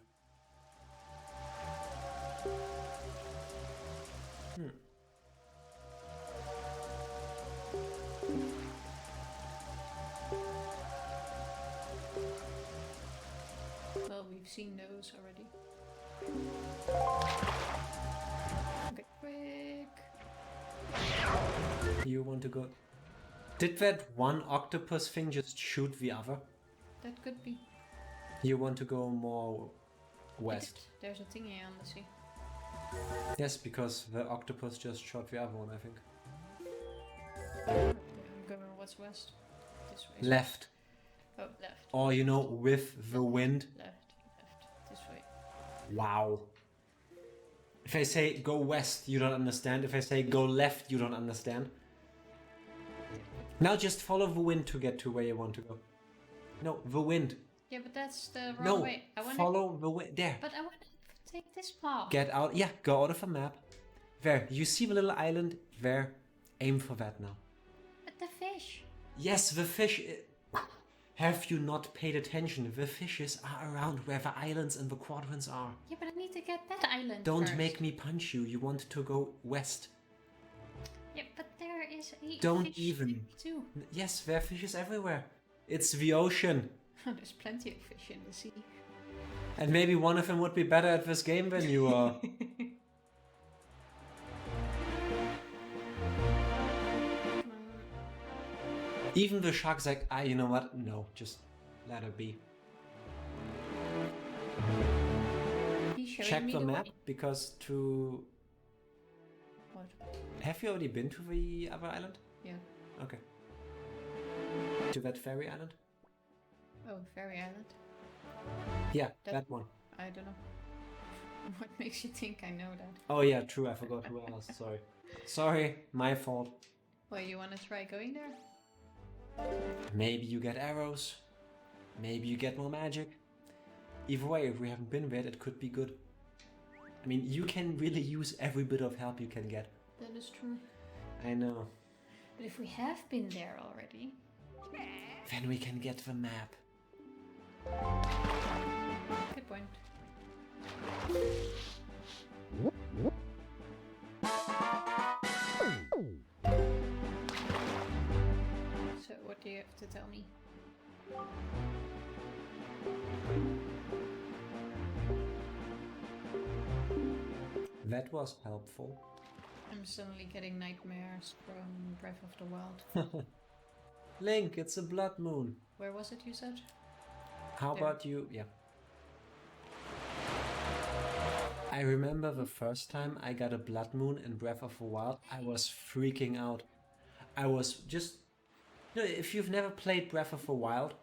Well, we've seen those already. Okay, quick. You want to go? Did that one octopus thing just shoot the other? That could be. You want to go more west? There's a thingy on the sea. Yes, because the octopus just shot the other one, I think. I'm going what's west? This way. Left. Oh, left. Or, you know, with the wind. Left. This way. Wow. If I say go west, you don't understand. If I say go left, you don't understand. Now just follow the wind to get to where you want to go. No, the wind. Yeah, but that's the wrong way. I wanna... follow the wind. There. But I want to take this path. Get out. Yeah, go out of the map. There. You see the little island? There. Aim for that now. But the fish. Yes, the fish. Have you not paid attention? The fishes are around where the islands and the quadrants are. Yeah, but I need to get that island Don't first. make me punch you. You want to go west. Yeah, but there is a Don't fish even. too. Yes, there are fishes everywhere. It's the ocean. There's plenty of fish in the sea. And maybe one of them would be better at this game than you are. Even the shark's like, you know what? No, just let it be. Check the map, because to... What? Have you already been to the other island? Yeah. Okay. To that ferry island? Oh, Fairy Island? Yeah, that one. I don't know. What makes you think I know that? Oh yeah, true, I forgot who else, sorry. Sorry, my fault. Well, you want to try going there? Maybe you get arrows. Maybe you get more magic. Either way, if we haven't been there, it could be good. I mean, you can really use every bit of help you can get. That is true. I know. But if we have been there already... Then we can get the map. Good point. So, what do you have to tell me? That was helpful. I'm suddenly getting nightmares from Breath of the Wild. Link, it's a blood moon. Where was it you said? How There. about you? Yeah. I remember the first time I got a blood moon in Breath of the Wild, I was freaking out. I was just... You know, if you've never played Breath of the Wild...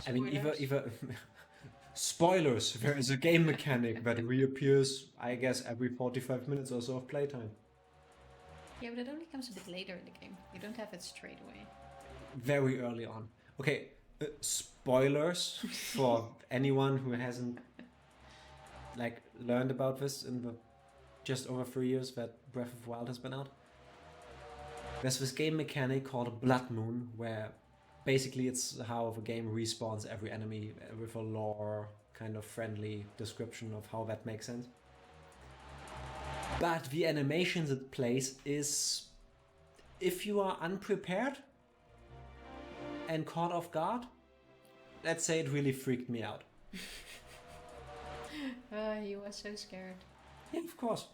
I mean, either spoilers, there is a game mechanic that reappears, I guess, every 45 minutes or so of playtime. Yeah, but it only comes a bit later in the game. You don't have it straight away. Very early on. Okay, spoilers for anyone who hasn't like learned about this in the just over 3 years that Breath of the Wild has been out. There's this game mechanic called Blood Moon, where basically it's how the game respawns every enemy with a lore kind of friendly description of how that makes sense. But the animations it plays is, if you are unprepared and caught off guard, let's say it really freaked me out. You were so scared. Yeah, of course.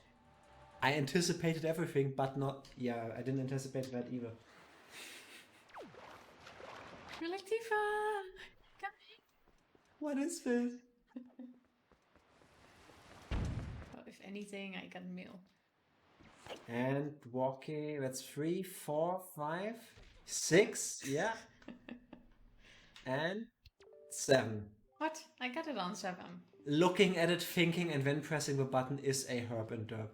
I anticipated everything, but not... Yeah, I didn't anticipate that either. You're like, Tifa! Come here! What is this? Well, if anything, I got mail. And walking, that's 3, 4, 5, 6, yeah. And 7. What? I got it on 7. Looking at it, thinking, and then pressing the button is a herb and derp.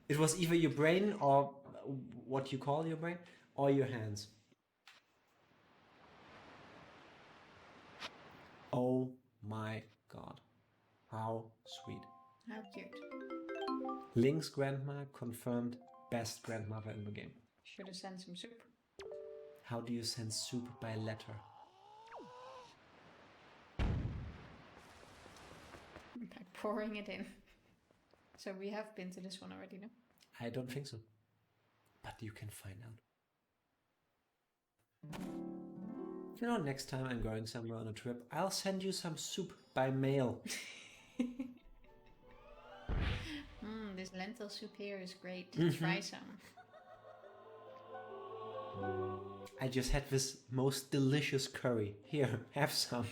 It was either your brain, or what you call your brain, or your hands. Oh my god. How sweet. How cute. Link's grandma confirmed best grandmother in the game. Should have sent some soup. How do you send soup by letter? By pouring it in. So we have been to this one already, no? I don't think so. But you can find out. You know, next time I'm going somewhere on a trip, I'll send you some soup by mail. This lentil soup here is great. Try some. I just had this most delicious curry. Here, have some.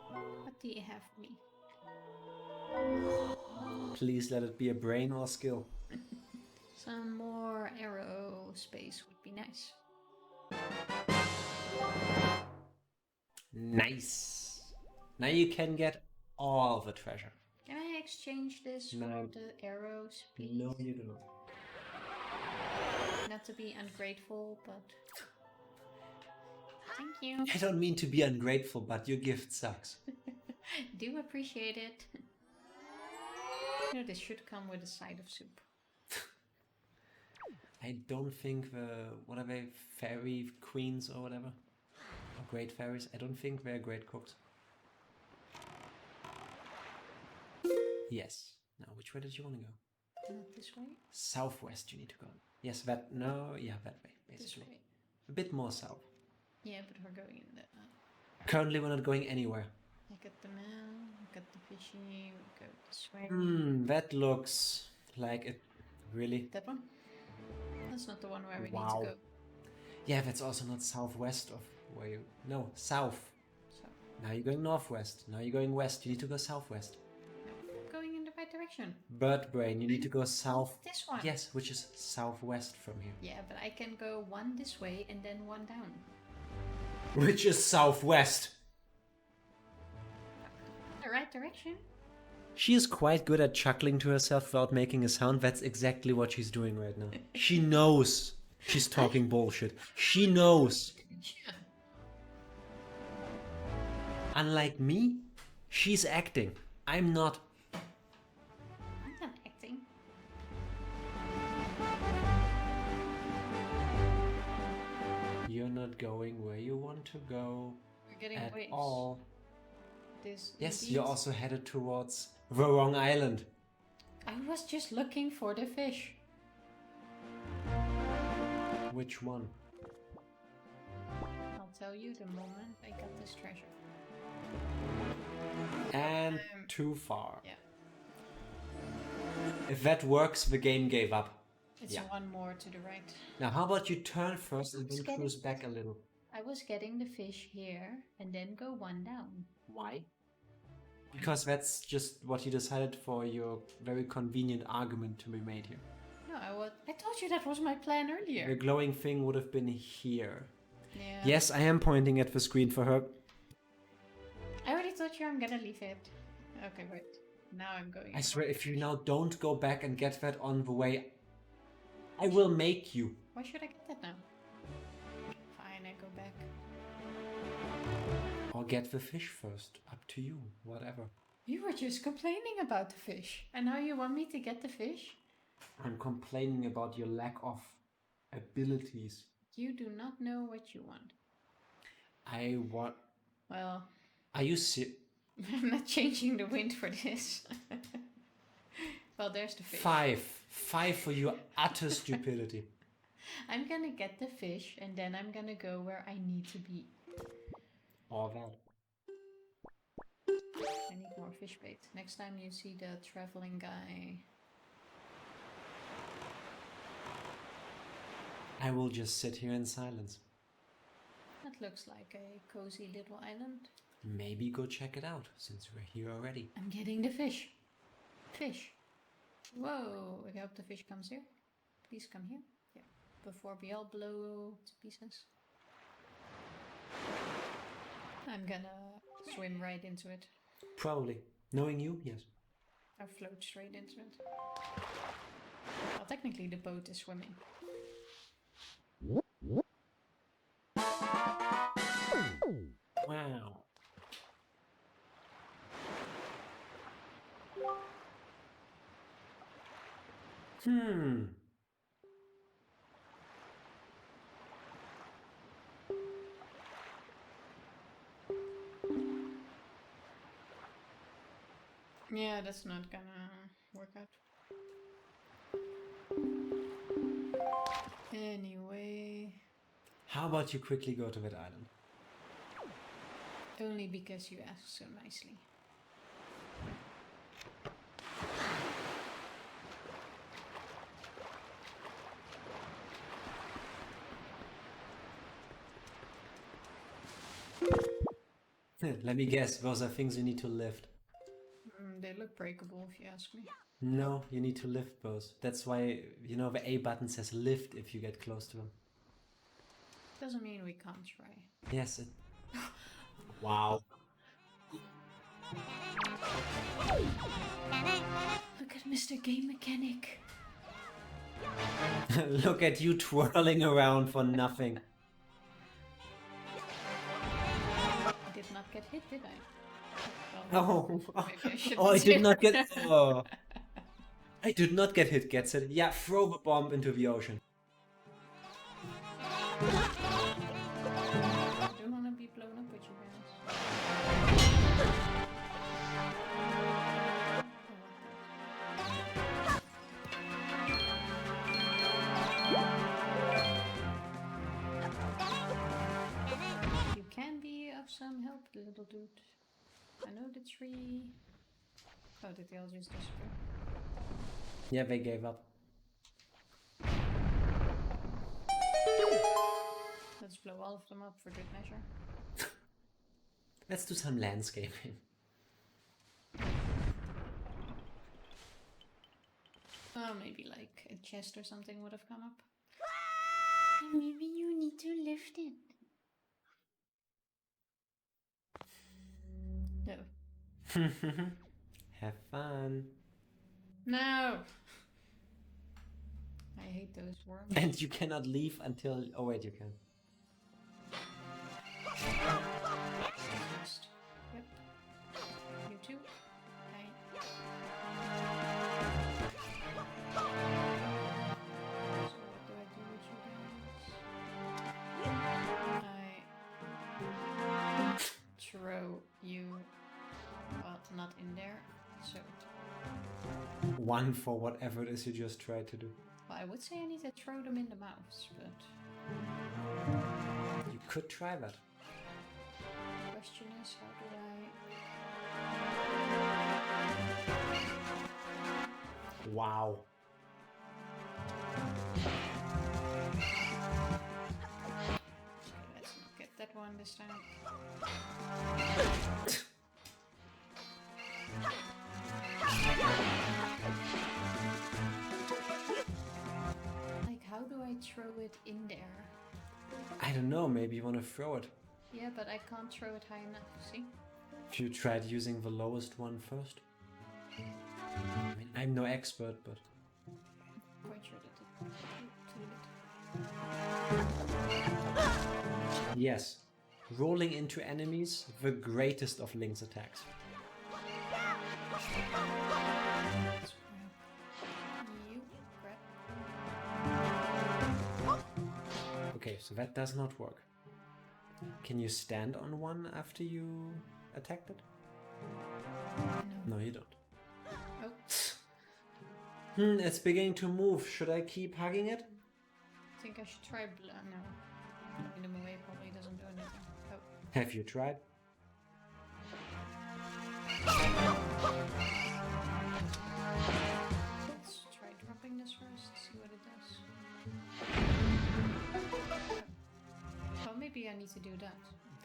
What do you have for me? Please let it be a brain or skill. Some more arrow space would be nice. Nice. Now you can get all the treasure. Can I exchange this for the arrow speed? No, you do not. Not to be ungrateful, but... Thank you. I don't mean to be ungrateful, but your gift sucks. Do appreciate it. You know, this should come with a side of soup. I don't think what are they, fairy queens or whatever? Or great fairies? I don't think they're great cooks. Yes. Now, which way did you want to go? Not this way? Southwest you need to go. Yes, that way, basically. This way. A bit more south. Yeah, but we're going in the... Currently we're not going anywhere. I got the mail, I got the fishy, we go this way. That looks like it. Really? That one? That's not the one where we need Wow. to go. Yeah, that's also not southwest of where you... No, south. So, Now you're going northwest. Now you're going west. You need to go southwest. no, going in the right direction. Bird brain, you need to go south. This one? Yes, which is southwest from here. Yeah, but I can go one this way and then one down. Which is southwest. The right direction? She is quite good at chuckling to herself without making a sound. That's exactly what she's doing right now. She knows she's talking bullshit. She knows. Yeah. Unlike me, she's acting. I'm not. I'm not acting. You're not going where you want to go We're getting at waves. all. This Yes, indeed. you're also headed towards the wrong island. I was just looking for the fish. Which one? I'll tell you the moment I got this treasure. And too far. Yeah. If that works, the game gave up. It's Yeah. one more to the right. Now, how about you turn first and then Let's get cruise it. back a little? I was getting the fish here and then go one down. Why? Because that's just what you decided for your very convenient argument to be made here. No, I told you that was my plan The earlier. glowing thing would have been here. Yeah. Yes, I am pointing at the screen for her. I already told you I'm gonna leave it. Okay, wait. Now I'm going. I swear, if you now don't go back and get that on the way, I will make you. Why should I get that now? Fine, I go back. Or get the fish first. Up to you. Whatever. You were just complaining about the fish. And now you want me to get the fish? I'm complaining about your lack of abilities. You do not know what you want. I want... Well, Are you serious? I'm not changing the wind for this. Well, there's the fish. 5. 5 for your utter stupidity. I'm gonna get the fish and then I'm gonna go where I need to be. Or that. I need more fish bait. Next time you see the traveling guy. I will just sit here in silence. That looks like a cozy little island. Maybe go check it out, since we're here already. I'm getting the fish. Fish. Whoa, I hope the fish comes here. Please come here. Yeah. Before we all blow to pieces. I'm gonna swim right into it. Probably. Knowing you, yes. Or float straight into it. Well, technically the boat is swimming. Wow. Yeah, that's not gonna work out. Anyway. How about you quickly go to that island? Only because you asked so nicely. Let me guess, those are things you need to lift. They look breakable if you ask me. No, you need to lift those. That's why, you know, the A button says lift if you get close to them. Doesn't mean we can't try. Yes, it... Wow. Look at Mr. Game Mechanic. Look at you twirling around for nothing. I did not get hit, did I? Well, I did not get... Oh. I did not get hit, gets it? Yeah, throw the bomb into the ocean. I don't want to be blown up with you guys. You can be of some help, little dude. I know the tree. Oh, did they all just disappear? Yeah, they gave up. Let's blow all of them up for good measure. Let's do some landscaping. Oh, maybe like a chest or something would have come up. Maybe you need to lift it. No. Have fun. No! I hate those worms. And you cannot leave until... Oh wait, you can. First. Yep. You too. Okay. So what do I do with you guys? I throw you, well, not in there, so. One for whatever it is you just tried to do. Well, I would say I need to throw them in the mouths, but. You could try that. The question is, how do I. Wow. Okay, let's not get that one this time. Like, how do I throw it in there? I don't know, maybe you want to throw it. Yeah, but I can't throw it high enough, see? If you tried using the lowest one first. I mean, I'm no expert, but... Quite sure that it. Yes. Rolling into enemies, the greatest of Link's attacks. You grab. Okay, so that does not work. Can you stand on one after you attacked it? No. No, you don't. Oh, It's beginning to move. Should I keep hugging it? I think I should try no. Putting them away probably doesn't do anything. Oh. Have you tried? Let's try dropping this first, see what it does. Well, maybe I need to do that.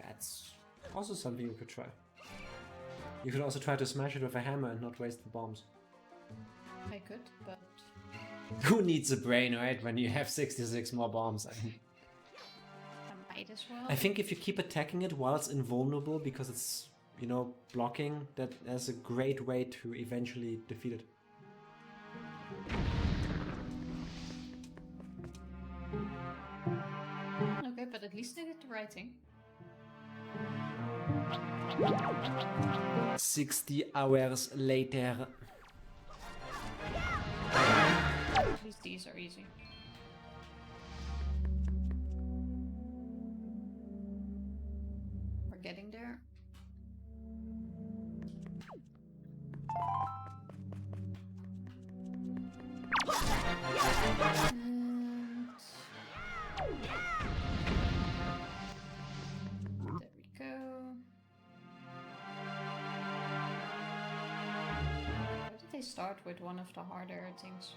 That's also something you could try. You could also try to smash it with a hammer and not waste the bombs. I could, but Who needs a brain, right, when you have 66 more bombs? I might as well. I think if you keep attacking it while it's invulnerable because it's, you know, blocking, that's a great way to eventually defeat it. Okay, but at least I did the right thing. 60 hours later. At least these are easy. We're getting there. And there we go. Why did they start with one of the harder things?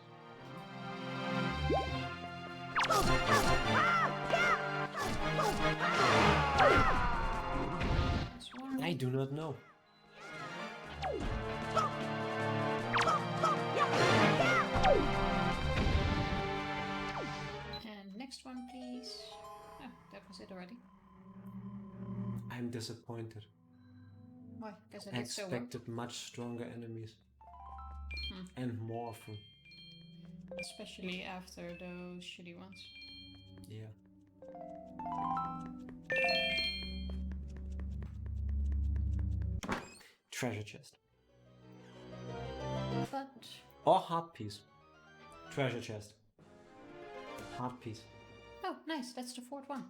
I do not know. And next one, please. Oh, that was it already. I'm disappointed. Why? Because I I did so well. expected much stronger enemies. And more of them. Especially after those shitty ones. Yeah. Treasure chest. But Or heart piece. Treasure chest. Heart piece. oh, nice. That's the fourth one.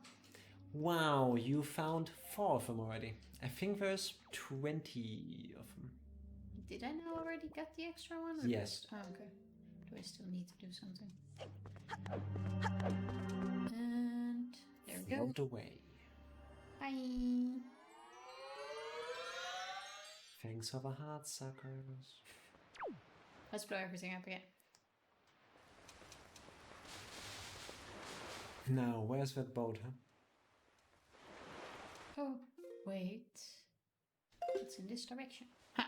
Wow, you found 4 of them already. I think there's 20 of them. Did I now already get the extra one? Or Yes. Oh, okay. Do I still need to do something? And there we go. Float away. Bye. Thanks for the heart, suckers. Let's blow everything up again. Now, where's that boat, huh? Oh, wait. It's in this direction. Ha!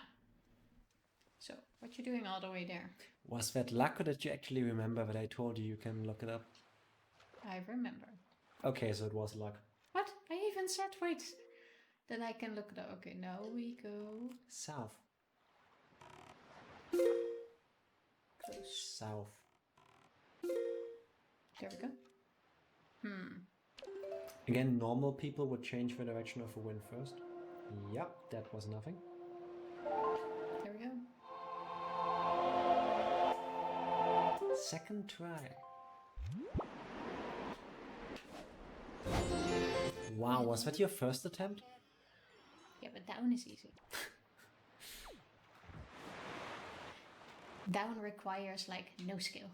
So, what you doing all the way there? Was that luck or did you actually remember that I told you you can look it up? I remember. Okay, so it was luck. What? I even said, wait, that I can look it up. Okay, now we go South. close. South. There we go. Again, normal people would change the direction of the wind first. Yep, that was nothing. There we go. Second try. Wow, was that your first attempt? Yeah, but down is easy. Down requires like no skill.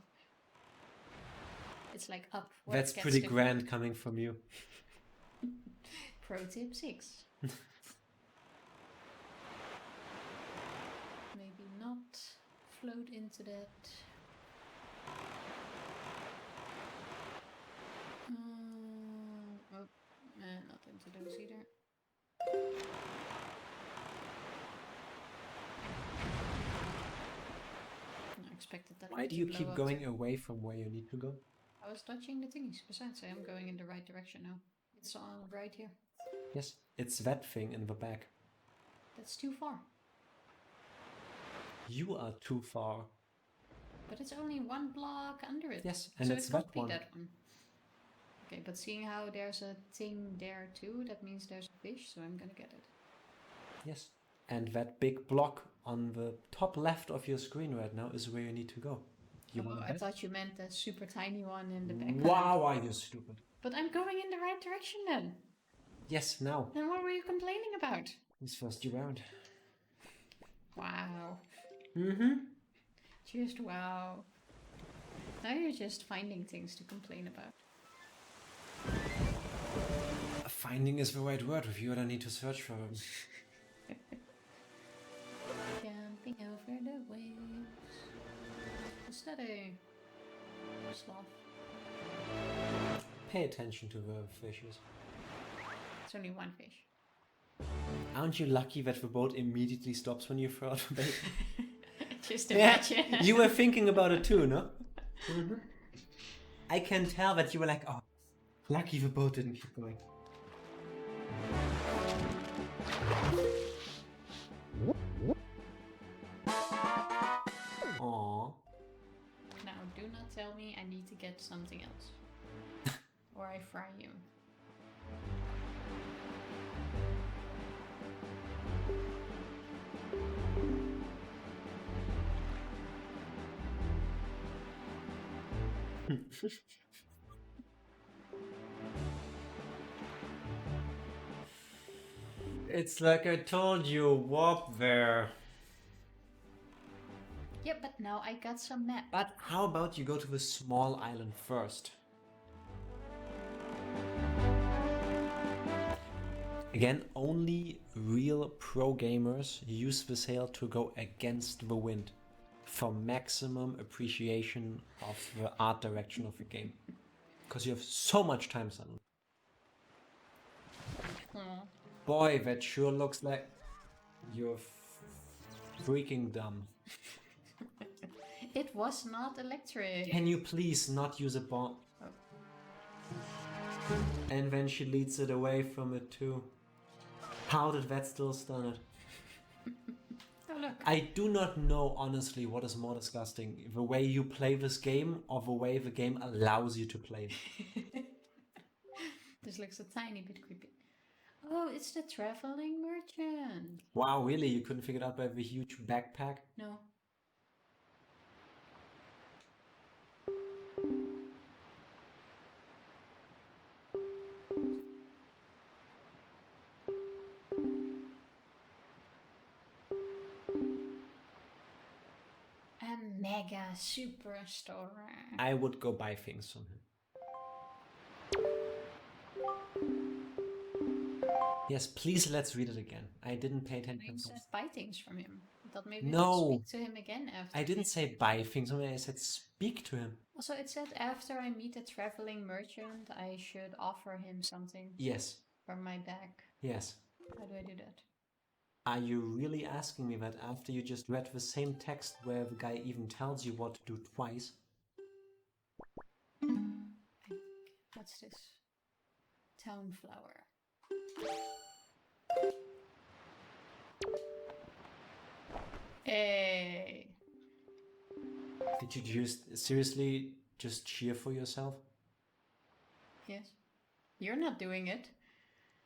It's like up. where That's it gets pretty difficult. grand coming from you. Pro tip 6. Maybe not float into that. Not into those either. I expected that. Why one do to you blow keep up going too. away from where you need to go? I was touching the thingies. Besides, I am going in the right direction now. It's on right here. Yes, it's that thing in the back. That's too far. You are too far. But it's only one block under it. Yes, and so it's it that could be one. that one. Okay, but seeing how there's a thing there too, that means there's a fish, so I'm gonna get it. Yes. And that big block on the top left of your screen right now is where you need to go. You Oh, want I that? thought you meant the super tiny one in the back. Wow, are you stupid? But I'm going in the right direction then. Yes, now. Then what were you complaining about? It's first you round. Wow. Mm-hmm. Just wow. Now you're just finding things to complain about. Finding is the right word with you, I don't need to search for them. Jumping over the waves. Is that a sloth? Pay attention to the fishes. It's only one fish. Aren't you lucky that the boat immediately stops when you throw out the bait? Just Yeah, imagine. you were thinking about it too, no? Mm-hmm. I can tell that you were like, oh, lucky the boat didn't keep going. Aww. Now, do not tell me I need to get something else. Or I fry you. It's like I told you, warp there. Yeah, but now I got some map. But how about you go to the small island first? Again, only real pro gamers use the sail to go against the wind for maximum appreciation of the art direction of the game. Because you have so much time, suddenly. Boy, that sure looks like you're freaking dumb. It was not electric. Can you please not use a bomb? Oh. And then she leads it away from it too. How did that still stun it? Oh, look. I do not know, honestly, what is more disgusting. The way you play this game or the way the game allows you to play it. This looks a tiny bit creepy. Oh, it's the traveling merchant. Wow, really? You couldn't figure it out by the huge backpack? No. A mega superstore. I would go buy things from him. Yes, please let's read it again. I didn't pay attention. You said buy things from him. I thought maybe No. I could speak to him again after. I didn't say buy things from him, I said speak to him. Also, it said after I meet a traveling merchant, I should offer him something. Yes. From my bag. Yes. How do I do that? Are you really asking me that after you just read the same text where the guy even tells you what to do twice? What's this? Town flower. Hey. Did you just seriously just cheer for yourself? Yes. You're not doing it.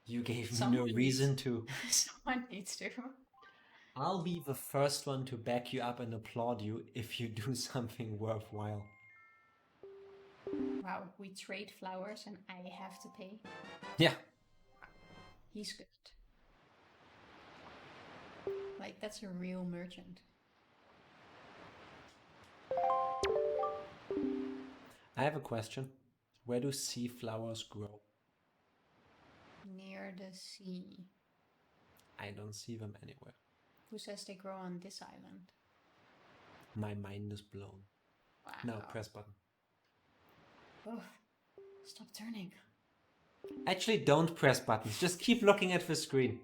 You gave me no reason to. Someone needs to. I'll be the first one to back you up and applaud you if you do something worthwhile. Wow, we trade flowers and I have to pay. Yeah. He's good. Like, that's a real merchant. I have a question. Where do sea flowers grow? Near the sea. I don't see them anywhere. Who says they grow on this island? My mind is blown. Wow. Now press button. Oh, stop turning. Actually, don't press buttons. Just keep looking at the screen.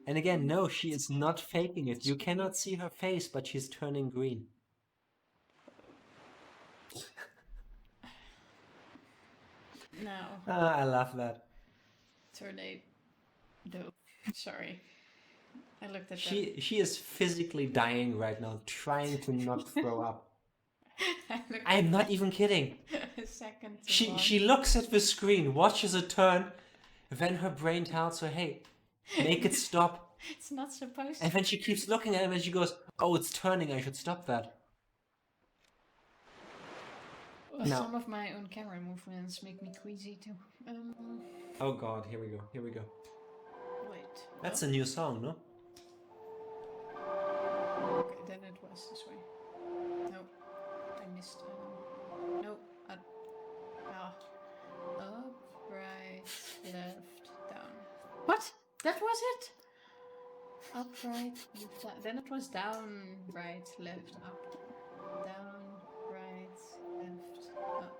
And again, no, she is not faking it. You cannot see her face, but she's turning green. No. I love that. Tornado. Sorry. I looked at She is physically dying right now, trying to not throw up. I'm not even kidding. A second. She looks at the screen, watches it turn, then her brain tells her, hey, make it stop. It's not supposed to. And then she keeps looking at it and she goes, oh, it's turning, I should stop that. Well, some of my own camera movements make me queasy too. Oh god, here we go, here we go. Wait. That's a new song, no? Okay, then it was this way. No, I missed. No, up, right, left, down. What? That was it? Up, right, left, down. Then it was down, right, left, up, down, right, left, up.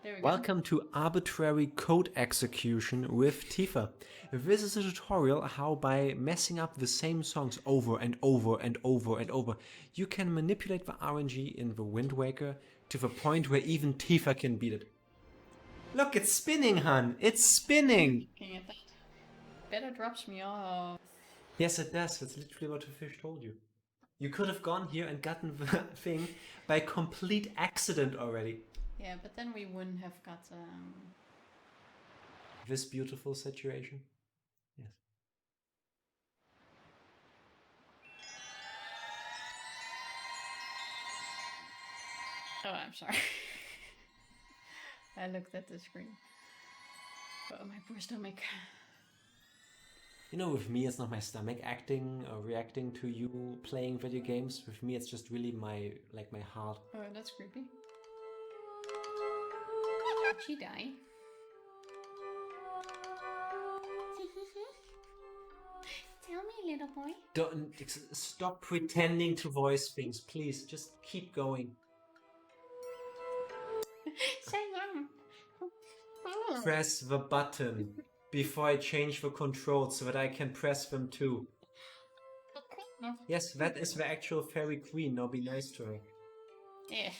There we go. Welcome to Arbitrary Code Execution with Tifa. This is a tutorial how by messing up the same songs over and over and over and over, you can manipulate the RNG in the Wind Waker to the point where even Tifa can beat it. Look, it's spinning, hun! It's spinning! Looking at that. Better drops me off. Yes, it does. That's literally what the fish told you. You could have gone here and gotten the thing by complete accident already. Yeah, but then we wouldn't have got this beautiful situation. Yes. Oh, I'm sorry. I looked at the screen. Oh, my poor stomach. You know, with me, it's not my stomach acting or reacting to you playing video games. With me, it's just really my heart. Oh, that's creepy. Did she die? Tell me, little boy. Don't stop pretending to voice things, please. Just keep going. Say one. Press the button before I change the controls so that I can press them too. Yes, that is the actual fairy queen. Now be nice to her. Yeah.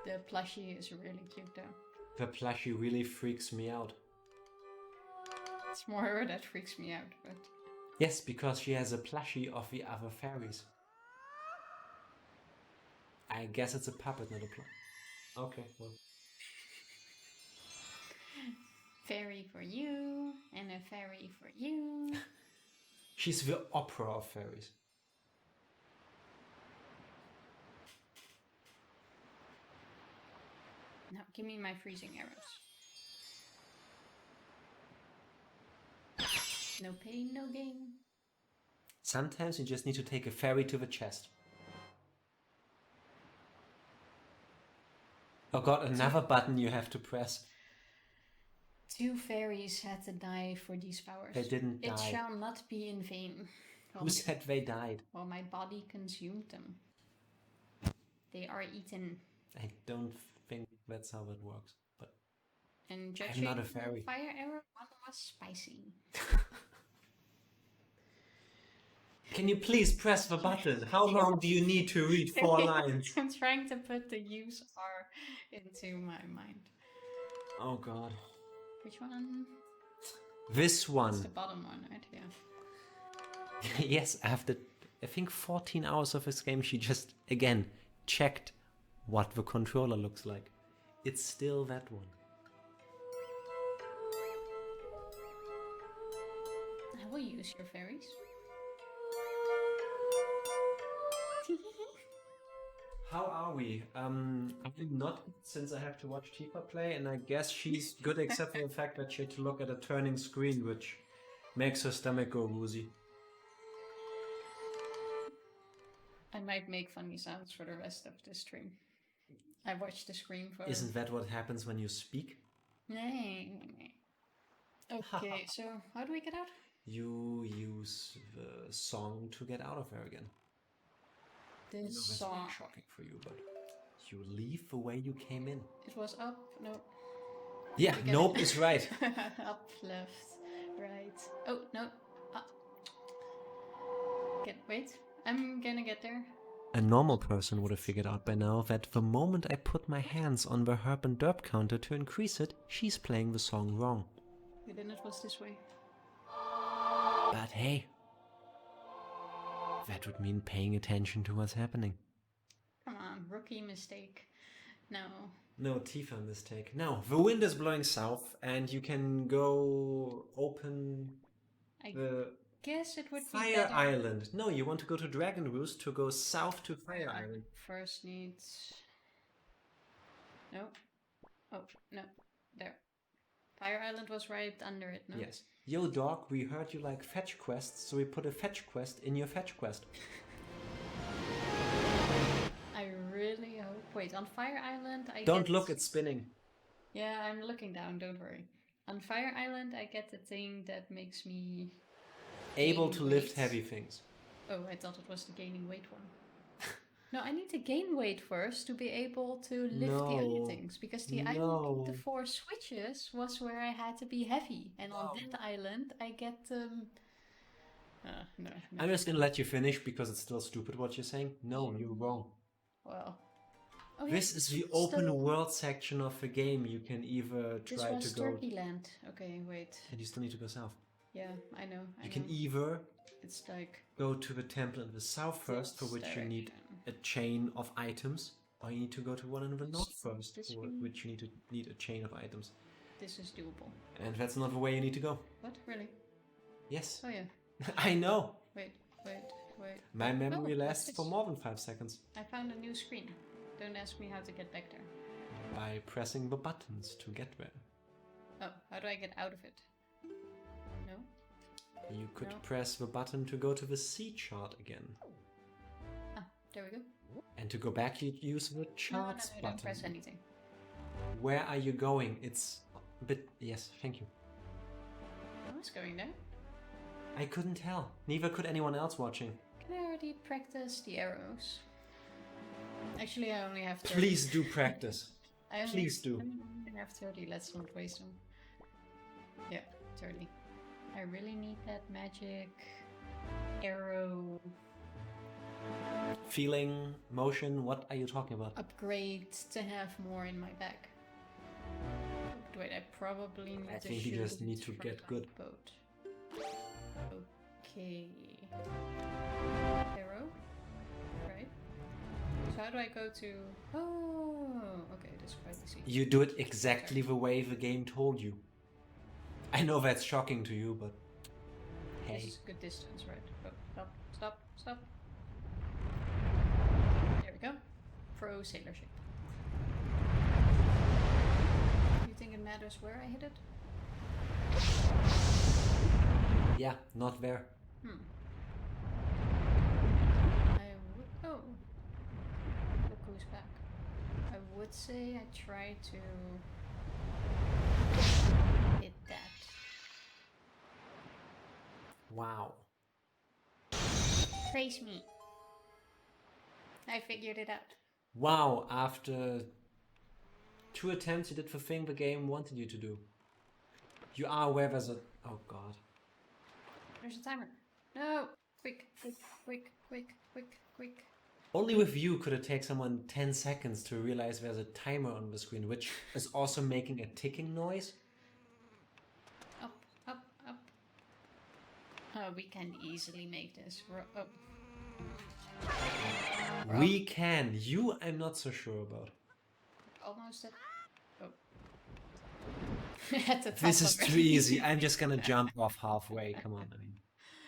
The plushie is really cute though. The plushie really freaks me out. It's more her that freaks me out, but... Yes, because she has a plushie of the other fairies. I guess it's a puppet, not a plush. Okay, well. Fairy for you, and a fairy for you. She's the opera of fairies. Now, give me my freezing arrows. No pain, no gain. Sometimes you just need to take a fairy to the chest. Oh god, another button you have to press. 2 fairies had to die for these powers. They didn't die. It shall not be in vain. Who said they died? Well, my body consumed them. They are eaten. I don't think that's how it works. But And I'm judging not a fairy. fire arrow, one was spicy. Can you please press the button? How long do you need to read 4 lines? I'm trying to put the use R into my mind. Oh god. Which one? This It's one. the bottom one, right? Yeah. Yes, after I think 14 hours of this game, she just again checked what the controller looks like. It's still that one. I will use your fairies. How are we? I'm not good since I have to watch Tifa play, and I guess she's good except for the fact that she had to look at a turning screen, which makes her stomach go woozy. I might make funny sounds for the rest of the stream. I watched the screen for... Isn't that what happens when you speak? Nee. Okay, so how do we get out? You use the song to get out of there again. I know This that's song. really shocking for you, but you leave the way you came in. It was up, no. Yeah, We get nope it. is right. Up, left, right. Oh, no. Up. Wait. I'm gonna get there. A normal person would have figured out by now that the moment I put my hands on the herb and derp counter to increase it, she's playing the song wrong. And then it was this way. But hey, that would mean paying attention to what's happening. Come on, rookie mistake. No. No, Tifa mistake. Now, the wind is blowing south and you can go open I the guess it would be Fire better. Island. No, you want to go to Dragon Roost to go south to Fire Island. First needs... No. Oh, no. There. Fire Island was right under it, no? Yes. Yo, dog, we heard you like fetch quests, so we put a fetch quest in your fetch quest. I really hope... Wait, on Fire Island I Don't get... look, it's spinning. Yeah, I'm looking down, don't worry. On Fire Island I get the thing that makes me... Able gain to lift weight. heavy things. Oh, I thought it was the gaining weight one. No, I need to gain weight first to be able to lift the other No. things. Because the No. island with the 4 switches was where I had to be heavy. And on that island I get... no. I'm just gonna let you finish because it's still stupid what you're saying. No, you're wrong. Well... Oh, yeah, This is the it's open still- world section of the game. You can either This try was to go... Turkey Land. Okay, wait. And you still need to go south. Yeah, I know. You can either It's like... go to the temple in the south first, for this which you need direction. a chain of items, or you need to go to one in the north first, This for one? which you need a chain of items. This is doable. And that's not the way you need to go. What? Really? Yes. Oh yeah. I know. Wait. My memory Oh, what's lasts for this? more than 5 seconds. I found a new screen. Don't ask me how to get back there. By pressing the buttons to get there. Oh, how do I get out of it? No? You could No. press the button to go to the C chart again. Ah, there we go. And to go back, you use the charts No, button. don't press anything. Where are you going? It's a bit... Yes, thank you. I was going there. I couldn't tell. Neither could anyone else watching. Can I already practice the arrows? Actually, I only have 30. Please do practice. Please do. I only have 30. Let's not waste them. Yeah, 30. I really need that magic arrow Feeling, motion, what are you talking about? upgrade to have more in my bag. Wait, I probably need I to think you shoot just need it to from get that good. boat. Okay. Arrow. Right. So how do I go to... Oh, okay, that's quite easy. You do it exactly the way the game told you. I know that's shocking to you, but... This Hey. is a good distance, right? Oh, stop, stop, stop. There we go. Pro sailor ship. You think it matters where I hit it? Yeah, not there. I would... Oh. Look who's back. I would say I try to hit that. Wow. Praise me. I figured it out. Wow, after 2 attempts you did the thing the game wanted you to do. You are aware there's a... Oh god. There's a timer. No! Quick, quick, quick, quick, quick, quick. Only with you could it take someone 10 seconds to realize there's a timer on the screen, which is also making a ticking noise. Up, up, up. Oh, we can easily make this. Oh. We can. You, I'm not so sure about. Almost at... Oh. At the top This is of it. too easy. I'm just gonna jump off halfway. Come on, I mean,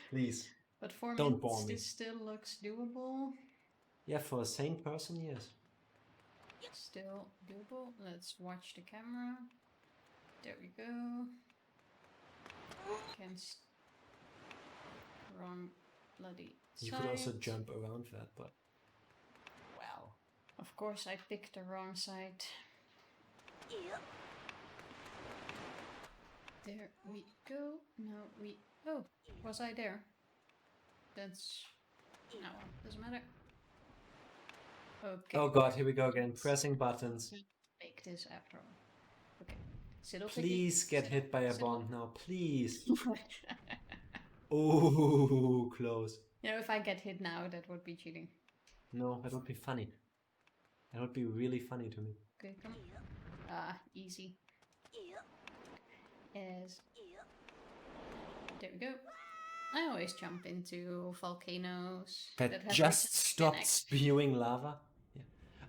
please. But 4 Don't minutes, bore me. this still looks doable. Yeah, for a sane person, yes. Still doable. Let's watch the camera. There we go. Wrong bloody You could also side. jump around that, but... Well. Of course I picked the wrong side. There we go. Now we... Oh, was I there? That's... No, doesn't matter. Okay. Oh god, here we go again. Pressing buttons. Make this after all. Okay. Sit Please get hit by a bomb now, please. Oh, close. You know, if I get hit now, that would be cheating. No, that would be funny. That would be really funny to me. Okay, come on. Ah, easy. As... There we go. I always jump into volcanoes. That have just like stopped 10x. spewing lava? Yeah.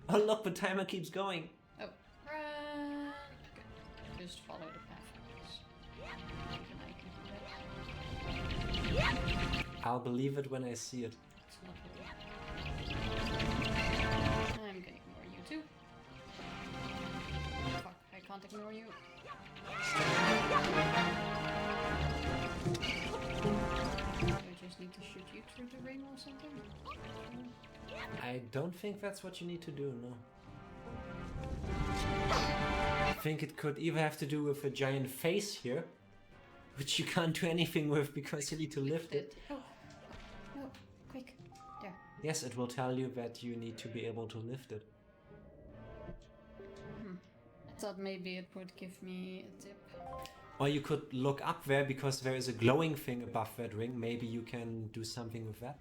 Oh look, the timer keeps going. Oh, run! Good. Just follow the path. Even I can do that. I'll believe it when I see it. It's not really. I'm gonna ignore you too. Fuck, I can't ignore you. Do I just need to shoot you through the ring or something? I don't think that's what you need to do, no. I think it could either have to do with a giant face here, which you can't do anything with because you need to lift it. Oh, no, quick, there. Yes, it will tell you that you need to be able to lift it. I thought maybe it would give me a tip. Or you could look up there because there is a glowing thing above that ring. Maybe you can do something with that.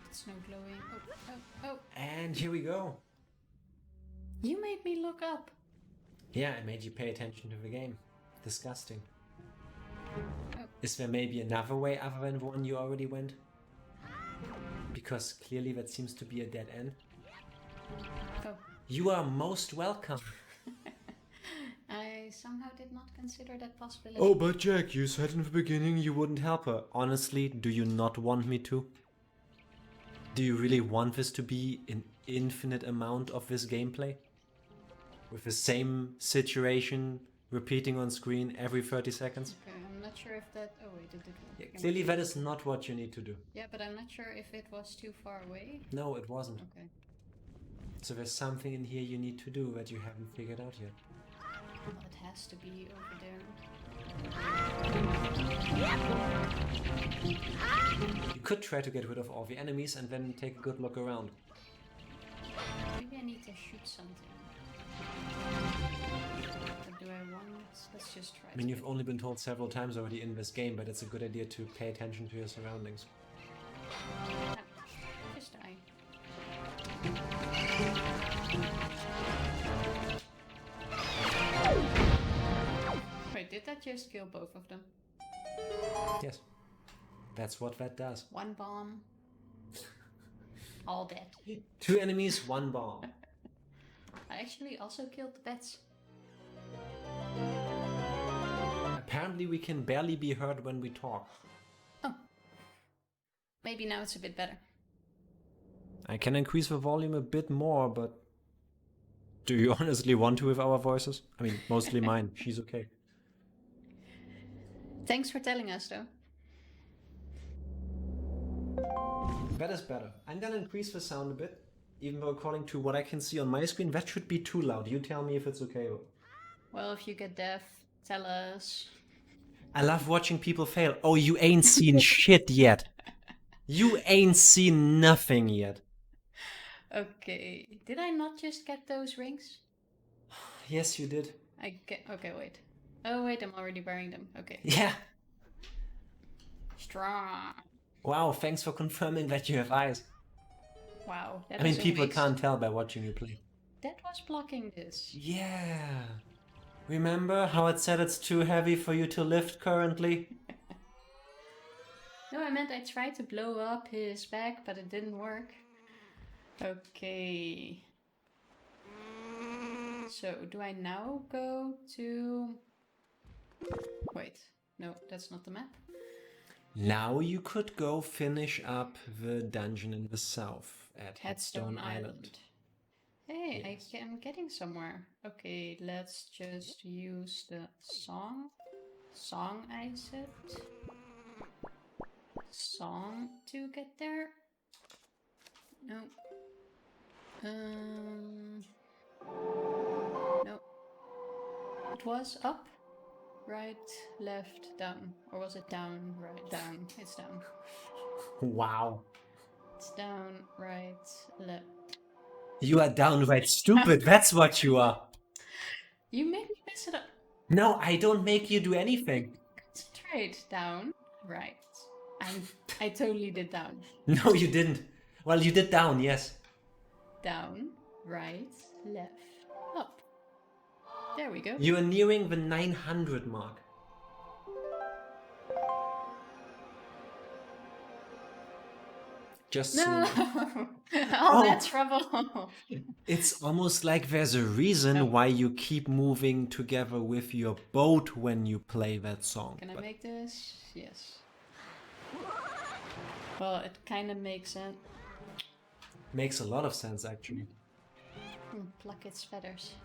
It's no glowing. Oh, oh, oh. And here we go. You made me look up. Yeah, I made you pay attention to the game. Disgusting. Oh. Is there maybe another way other than the one you already went? Because clearly that seems to be a dead end. Oh. You are most welcome. I somehow did not consider that possibility. Oh, but Jack, you said in the beginning you wouldn't help her. Honestly, do you not want me to? Do you really want this to be an infinite amount of this gameplay? With the same situation repeating on screen every 30 seconds? Okay, I'm not sure if that... Oh wait, it did work. Yeah, clearly that is not what you need to do. Yeah, but I'm not sure if it was too far away. No, it wasn't. Okay. So there's something in here you need to do that you haven't figured out yet. Well, it has to be over there. You could try to get rid of all the enemies and then take a good look around. Maybe I need to shoot something. What do I want? Let's just try. I mean, you've only been told several times already in this game, but it's a good idea to pay attention to your surroundings. Just die. Wait, did that just kill both of them? Yes. That's what that does. One bomb. All dead. 2 enemies, 1 bomb. I actually also killed the bats. Apparently we can barely be heard when we talk. Oh. Maybe now it's a bit better. I can increase the volume a bit more, but... Do you honestly want to with our voices? I mean, mostly mine. She's okay. Thanks for telling us, though. That is better. I'm gonna increase the sound a bit. Even though according to what I can see on my screen, that should be too loud. You tell me if it's okay. Well, if you get deaf, tell us. I love watching people fail. Oh, you ain't seen shit yet. You ain't seen nothing yet. Okay. Did I not just get those rings? Yes, you did. Okay, wait. Oh, wait, I'm already wearing them. Okay. Yeah. Strong. Wow, thanks for confirming that you have eyes. Wow. I mean, people can't tell by watching you play. That was blocking this. Yeah. Remember how it said it's too heavy for you to lift currently? No, I meant I tried to blow up his back, but it didn't work. Okay. So, do I now go to... Wait, no, that's not the map. Now you could go finish up the dungeon in the south at Headstone Island. Hey, Yes. I'm getting somewhere. Okay, let's just use the song. Song, I said. Song to get there. No. No. It was up, right, left, down. Or was it down, right, down? It's down. Wow. It's down, right, left. You are downright stupid, that's what you are. You made me mess it up. No, I don't make you do anything. Concentrate. Down, right. I totally did down. No, you didn't. Well, you did down, yes. Down, right, left, up. There we go. You are nearing the 900 mark. Just so No! you know. All that trouble. It's almost like there's a reason why you keep moving together with your boat when you play that song. Can I make this? Yes. Well, it kind of makes sense. Makes a lot of sense, actually. Pluck its feathers.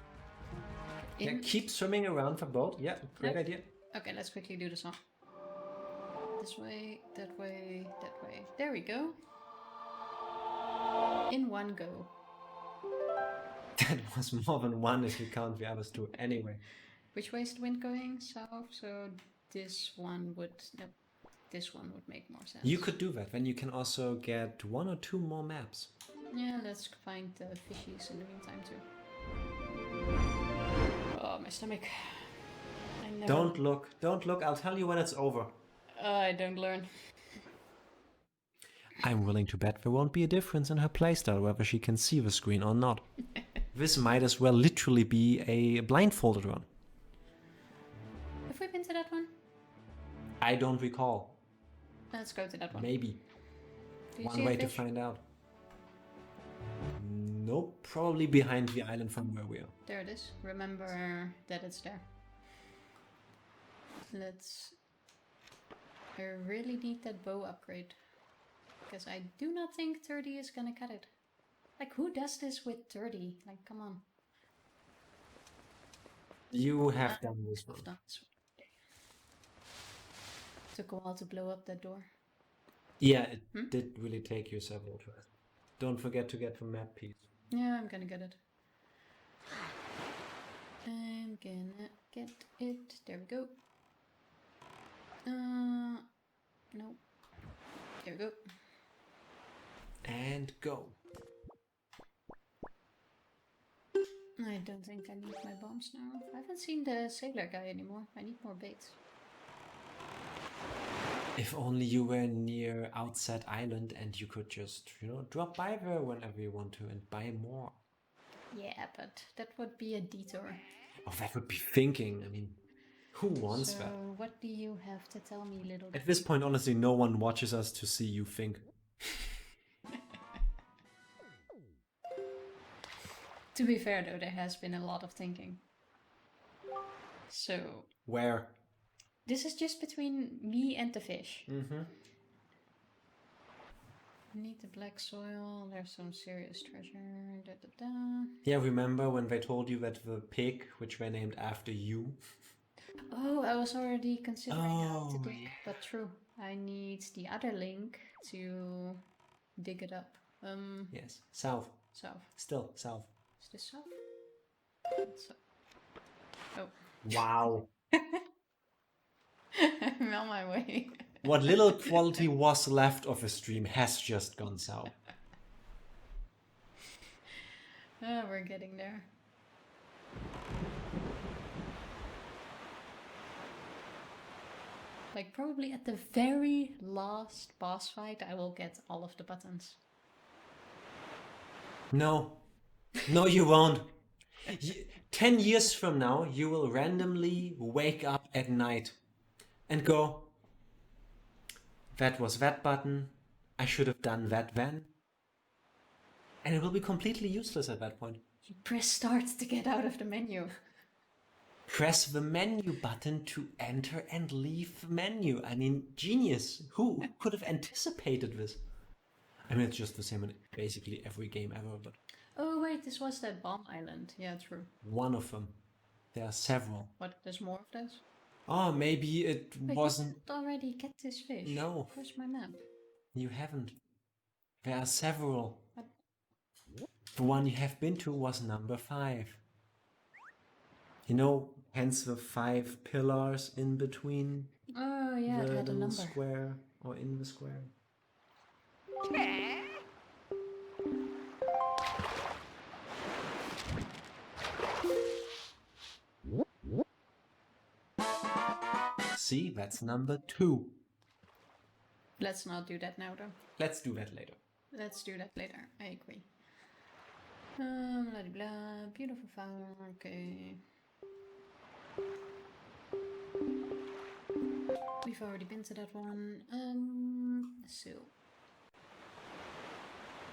Yeah, keep swimming around the boat. Yeah, great Yep. idea. Okay, let's quickly do the song. This way, that way, that way. There we go. In one go. That was more than one if you count the others two. Anyway. Which way is the wind going? South, so this one would... Nope. This one would make more sense. You could do that. Then you can also get 1 or 2 more maps. Yeah, let's find the fishies in the meantime too. Oh, my stomach. I never... Don't look. Don't look. I'll tell you when it's over. I don't learn. I'm willing to bet there won't be a difference in her playstyle whether she can see the screen or not. This might as well literally be a blindfolded run. Have we been to that one? I don't recall. Let's go to that one. Maybe. Do you One see a way to fish? find out. Nope. Probably behind the island from where we are. There it is. Remember that it's there. Let's... I really need that bow upgrade. Because I do not think 30 is gonna cut it. Like, who does this with 30? Like, come on. You have done this one. I've done this one. Took a while to blow up that door. Yeah, it did really take you several tries. Don't forget to get the map piece. Yeah, I'm gonna get it. I'm gonna get it. There we go. No. There we go. And go. I don't think I need my bombs now. I haven't seen the sailor guy anymore. I need more baits. If only you were near Outset Island and you could just, drop by there whenever you want to and buy more. Yeah, but that would be a detour. Oh, that would be thinking. I mean, who wants that? So, what do you have to tell me, little At this point, honestly, no one watches us to see you think. To be fair, though, there has been a lot of thinking. So... Where? This is just between me and the fish. Mm-hmm. Need the black soil. There's some serious treasure. Da, da, da. Yeah, remember when they told you that the pig, which were named after you? Oh, I was already considering how to dig. Yeah. But true. I need the other link to dig it up. Yes, south. South. Still south. Is this south? Oh. Wow. I'm on my way. What little quality was left of a stream has just gone south. Oh, we're getting there. Like, probably at the very last boss fight, I will get all of the buttons. No. No, you won't. 10 years from now, you will randomly wake up at night and go, that was that button, I should have done that then. And it will be completely useless at that point. You press start to get out of the menu. Press the menu button to enter and leave the menu. I mean, genius. Who could have anticipated this? I mean, it's just the same in basically every game ever, but... Oh wait, this was that bomb island. Yeah, true. One of them. There are several. What, there's more of those? Oh, maybe it wasn't... Did already get this fish? No. Where's my map? You haven't. There are several. What? The one you have been to was number 5. Hence the 5 pillars in between Oh yeah, it the had a little number. square or in the square. See, that's number 2. Let's not do that now though. Let's do that later. Let's do that later. I agree. Blah, blah, blah. Beautiful flower. Okay. We've already been to that one.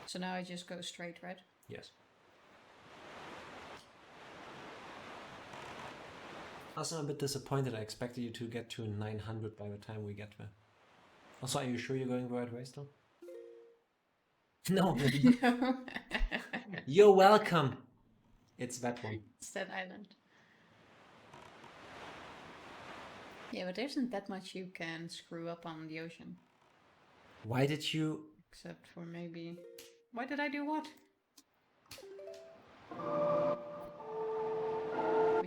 So now I just go straight, right? Yes. Also, I'm a bit disappointed. I expected you to get to 900 by the time we get there. Also, are you sure you're going the right way still? No. No. You're welcome. It's that one. It's that island. Yeah, but there isn't that much you can screw up on the ocean. Why did you... Except for maybe... Why did I do what?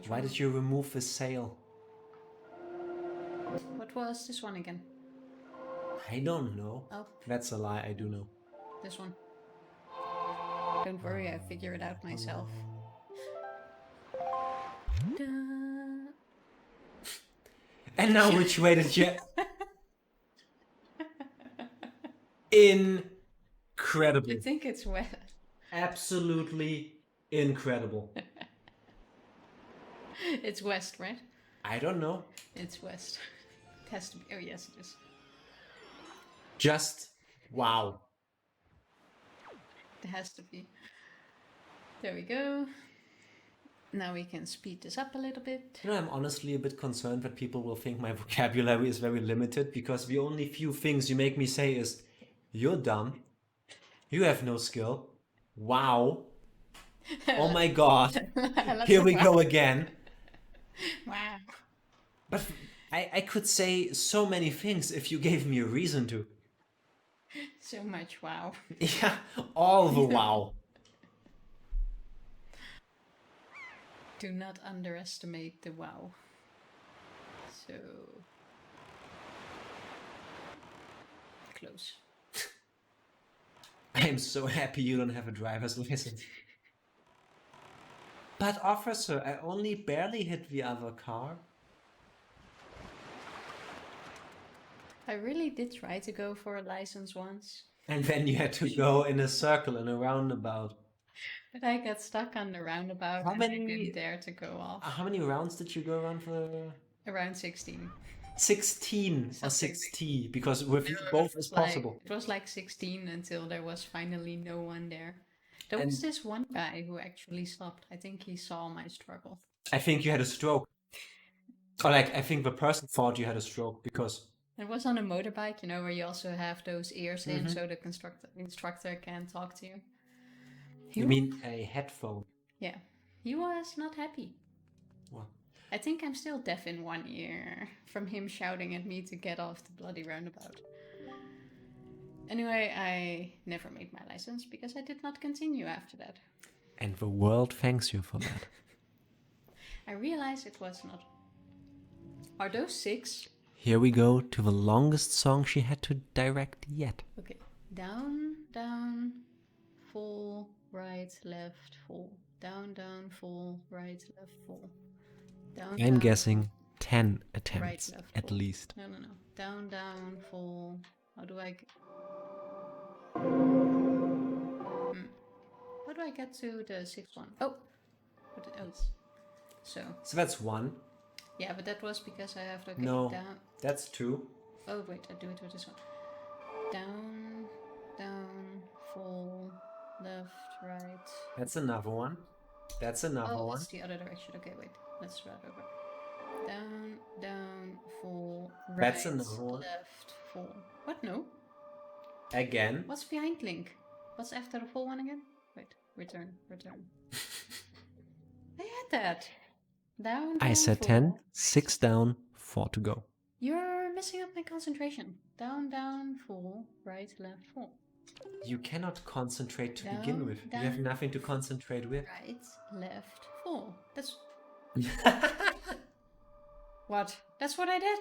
Why did you remove the sail? What was this one again? I don't know. Oh, That's a lie, I do know. this one. Don't worry, I figure it out myself. Da. And now which way did you... Incredible. You think it's wet? Absolutely incredible. It's west, right? I don't know. It's west. It has to be. Oh, yes, it is. Just wow. It has to be. There we go. Now we can speed this up a little bit. I'm honestly a bit concerned that people will think my vocabulary is very limited because the only few things you make me say is You're dumb. You have no skill. Wow. Oh my god. Here we go again. Wow. But I could say so many things if you gave me a reason to. So much wow. Yeah, all the wow. Do not underestimate the wow. So close. I am so happy you don't have a driver's license. But officer, I only barely hit the other car. I really did try to go for a license once. And then you had to go in a circle in a roundabout. But I got stuck on the roundabout How and many- I didn't dare to go off. How many rounds did you go around for? Around 16. 16 or Something. 60, because with you both is possible. It was like 16 until there was finally no one there. There was this one guy who actually stopped. I think he saw my struggle. I think you had a stroke. Or like, I think the person thought you had a stroke because... It was on a motorbike, you know, where you also have those ears in so the instructor can talk to you. You mean a headphone? Yeah. He was not happy. What? I think I'm still deaf in one ear from him shouting at me to get off the bloody roundabout. Anyway, I never made my license because I did not continue after that. And the world thanks you for that. I realized it was not. Are those 6? Here we go to the longest song she had to direct yet. Okay. Down, down, fall, right, left, fall. Down, down, fall, right, left, fall. Down, I'm down, guessing 10 attempts right, left, at fall. least. No. Down, down, fall. How do I... How do I get to the 6th one? Oh! What else? So that's 1. yeah, but that was because I have to... No, down... that's 2. Oh wait, I do it with this one. Down, down, fall, left, right. That's another one. That's another Oh, one. that's the other direction. Okay, wait. Let's start over. Down, down, fall, right, That's another one. left, fall. What? No. Again. What's behind Link? What's after the full one again? Wait, return. I had that. Down, I down, said full. 10, 6 down, 4 to go. You're messing up my concentration. Down, down, full, right, left, full. You cannot concentrate to Down, begin with. You have down. nothing to concentrate with. Right, left, full. That's... What? That's what I did.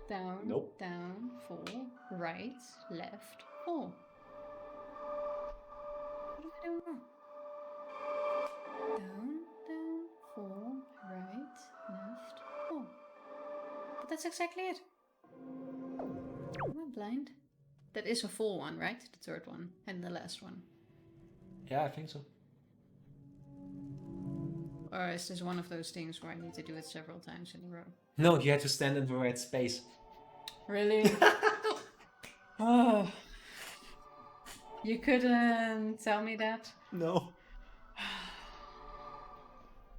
Down, Nope. down, full, right, left, full. What am I doing wrong? Down, down, full, right, left, full. But that's exactly it. Am I blind? That is a full one, right? The 3rd one and the last one. Yeah, I think so. Or is this one of those things where I need to do it several times in a row? No, you had to stand in the right space. Really? Oh. You couldn't tell me that? No.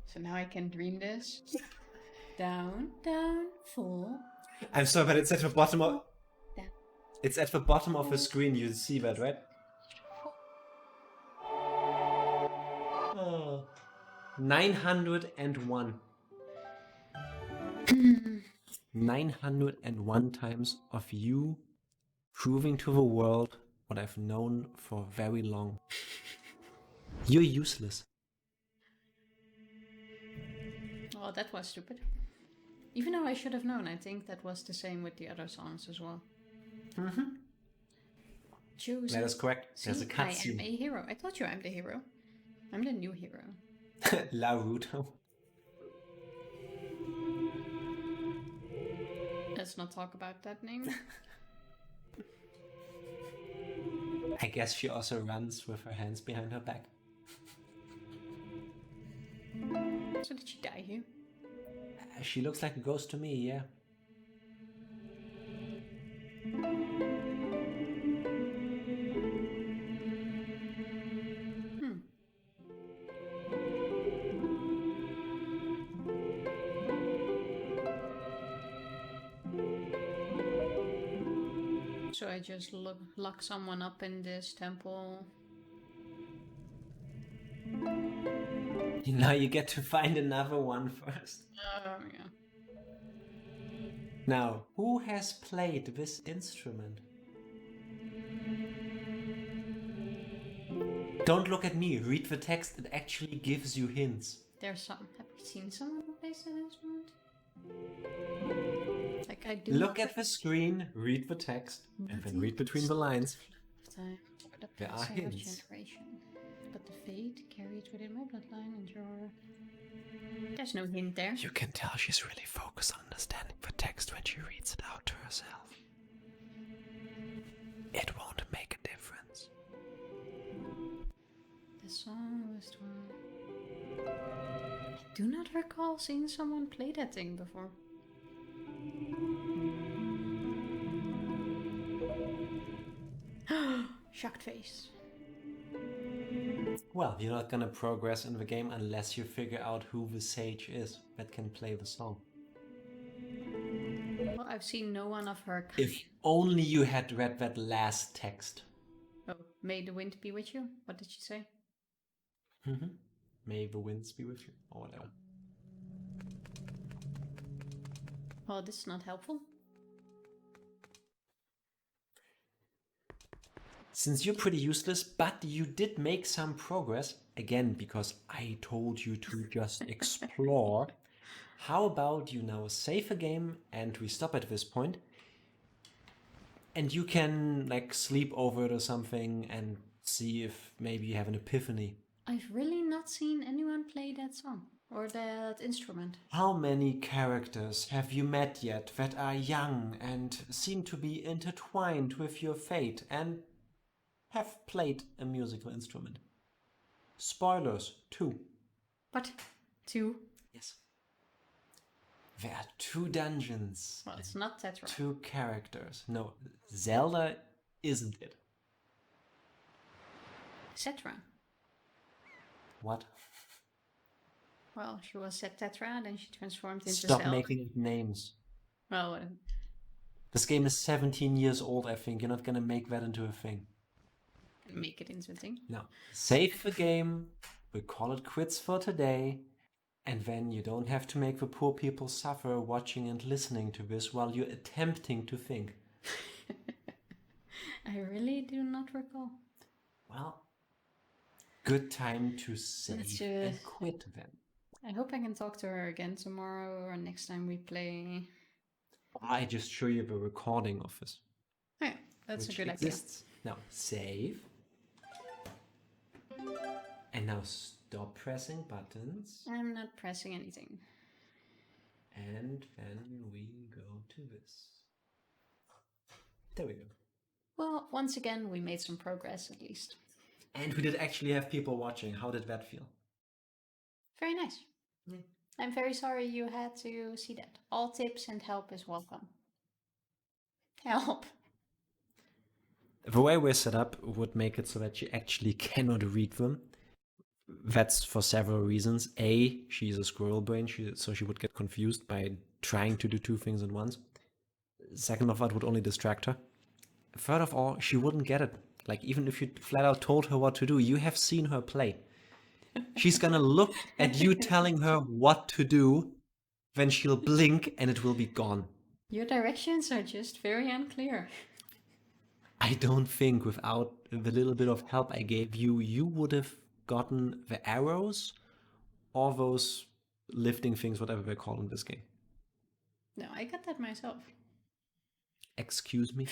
So now I can dream this. Down, down, full. I'm sorry, but it's at the bottom of... Down. It's at the bottom of the screen, you see that, right? Oh. 901. 901 times of you proving to the world what I've known for very long. You're useless. Oh, that was stupid. Even though I should have known, I think that was the same with the other songs as well. Choose. That is correct. There's a See, I am cutscene. a hero. I told you I'm the hero. I'm the new hero. Naruto. Let's not talk about that name. I guess she also runs with her hands behind her back. So did she die here? She looks like a ghost to me, yeah. So I just lock someone up in this temple. Now you get to find another one first. Yeah. Now, who has played this instrument? Don't look at me. Read the text. It actually gives you hints. There's some. Have you seen someone who plays that instrument? Like I do. Look at the screen, read the text, and then read between the lines. There are hints. But the fate carried within my bloodline and your... There's no hint there. You can tell she's really focused on understanding the text when she reads it out to herself. It won't make a difference. The song was one. I do not recall seeing someone play that thing before. Shocked face. Well, you're not gonna progress in the game unless you figure out who the sage is that can play the song. Well, I've seen no one of her kind. If only you had read that last text. Oh, may the wind be with you? What did she say? May the winds be with you, or whatever. Well, this is not helpful. Since you're pretty useless, but you did make some progress, again, because I told you to just explore, how about you now save a game and we stop at this point, and you can like sleep over it or something and see if maybe you have an epiphany. I've really not seen anyone play that song or that instrument. How many characters have you met yet that are young and seem to be intertwined with your fate and have played a musical instrument? Spoilers, 2. What? 2? Yes. There are 2 dungeons. Well, it's not Tetra. 2 characters. No, Zelda isn't it. Tetra. What? Well, she was set Tetra, then she transformed into Stop Zelda. making names. Well, This game is 17 years old, I think. You're not gonna make that into a thing. make it into a thing. No. Save the game. We'll call it quits for today. And then you don't have to make the poor people suffer watching and listening to this while you're attempting to think. I really do not recall. Well, good time to save and quit then. I hope I can talk to her again tomorrow or next time we play. I just show you the recording of this. Oh, yeah, that's a good exists. Now save. And now stop pressing buttons. I'm not pressing anything. And then we go to this. There we go. Well, once again, we made some progress at least. And we did actually have people watching. How did that feel? Very nice. I'm very sorry you had to see that. All tips and help is welcome. Help. The way we're set up would make it so that you actually cannot read them. That's for several reasons. A, she's a squirrel brain, so she would get confused by trying to do 2 things at once. Second of all, it would only distract her. Third of all, she wouldn't get it. Like, even if you flat out told her what to do, you have seen her play. She's gonna look at you telling her what to do, then she'll blink and it will be gone. Your directions are just very unclear. I don't think without the little bit of help I gave you, you would have gotten the arrows or those lifting things, whatever they call in this game. No, I got that myself. Excuse me?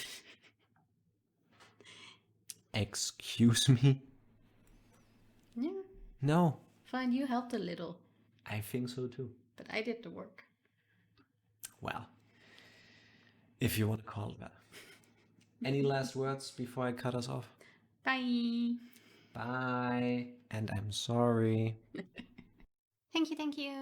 Excuse me? Yeah. No. Fine, you helped a little. I think so too. But I did the work. Well, if you want to call it that. Any last words before I cut us off? Bye. Bye. And I'm sorry. Thank you.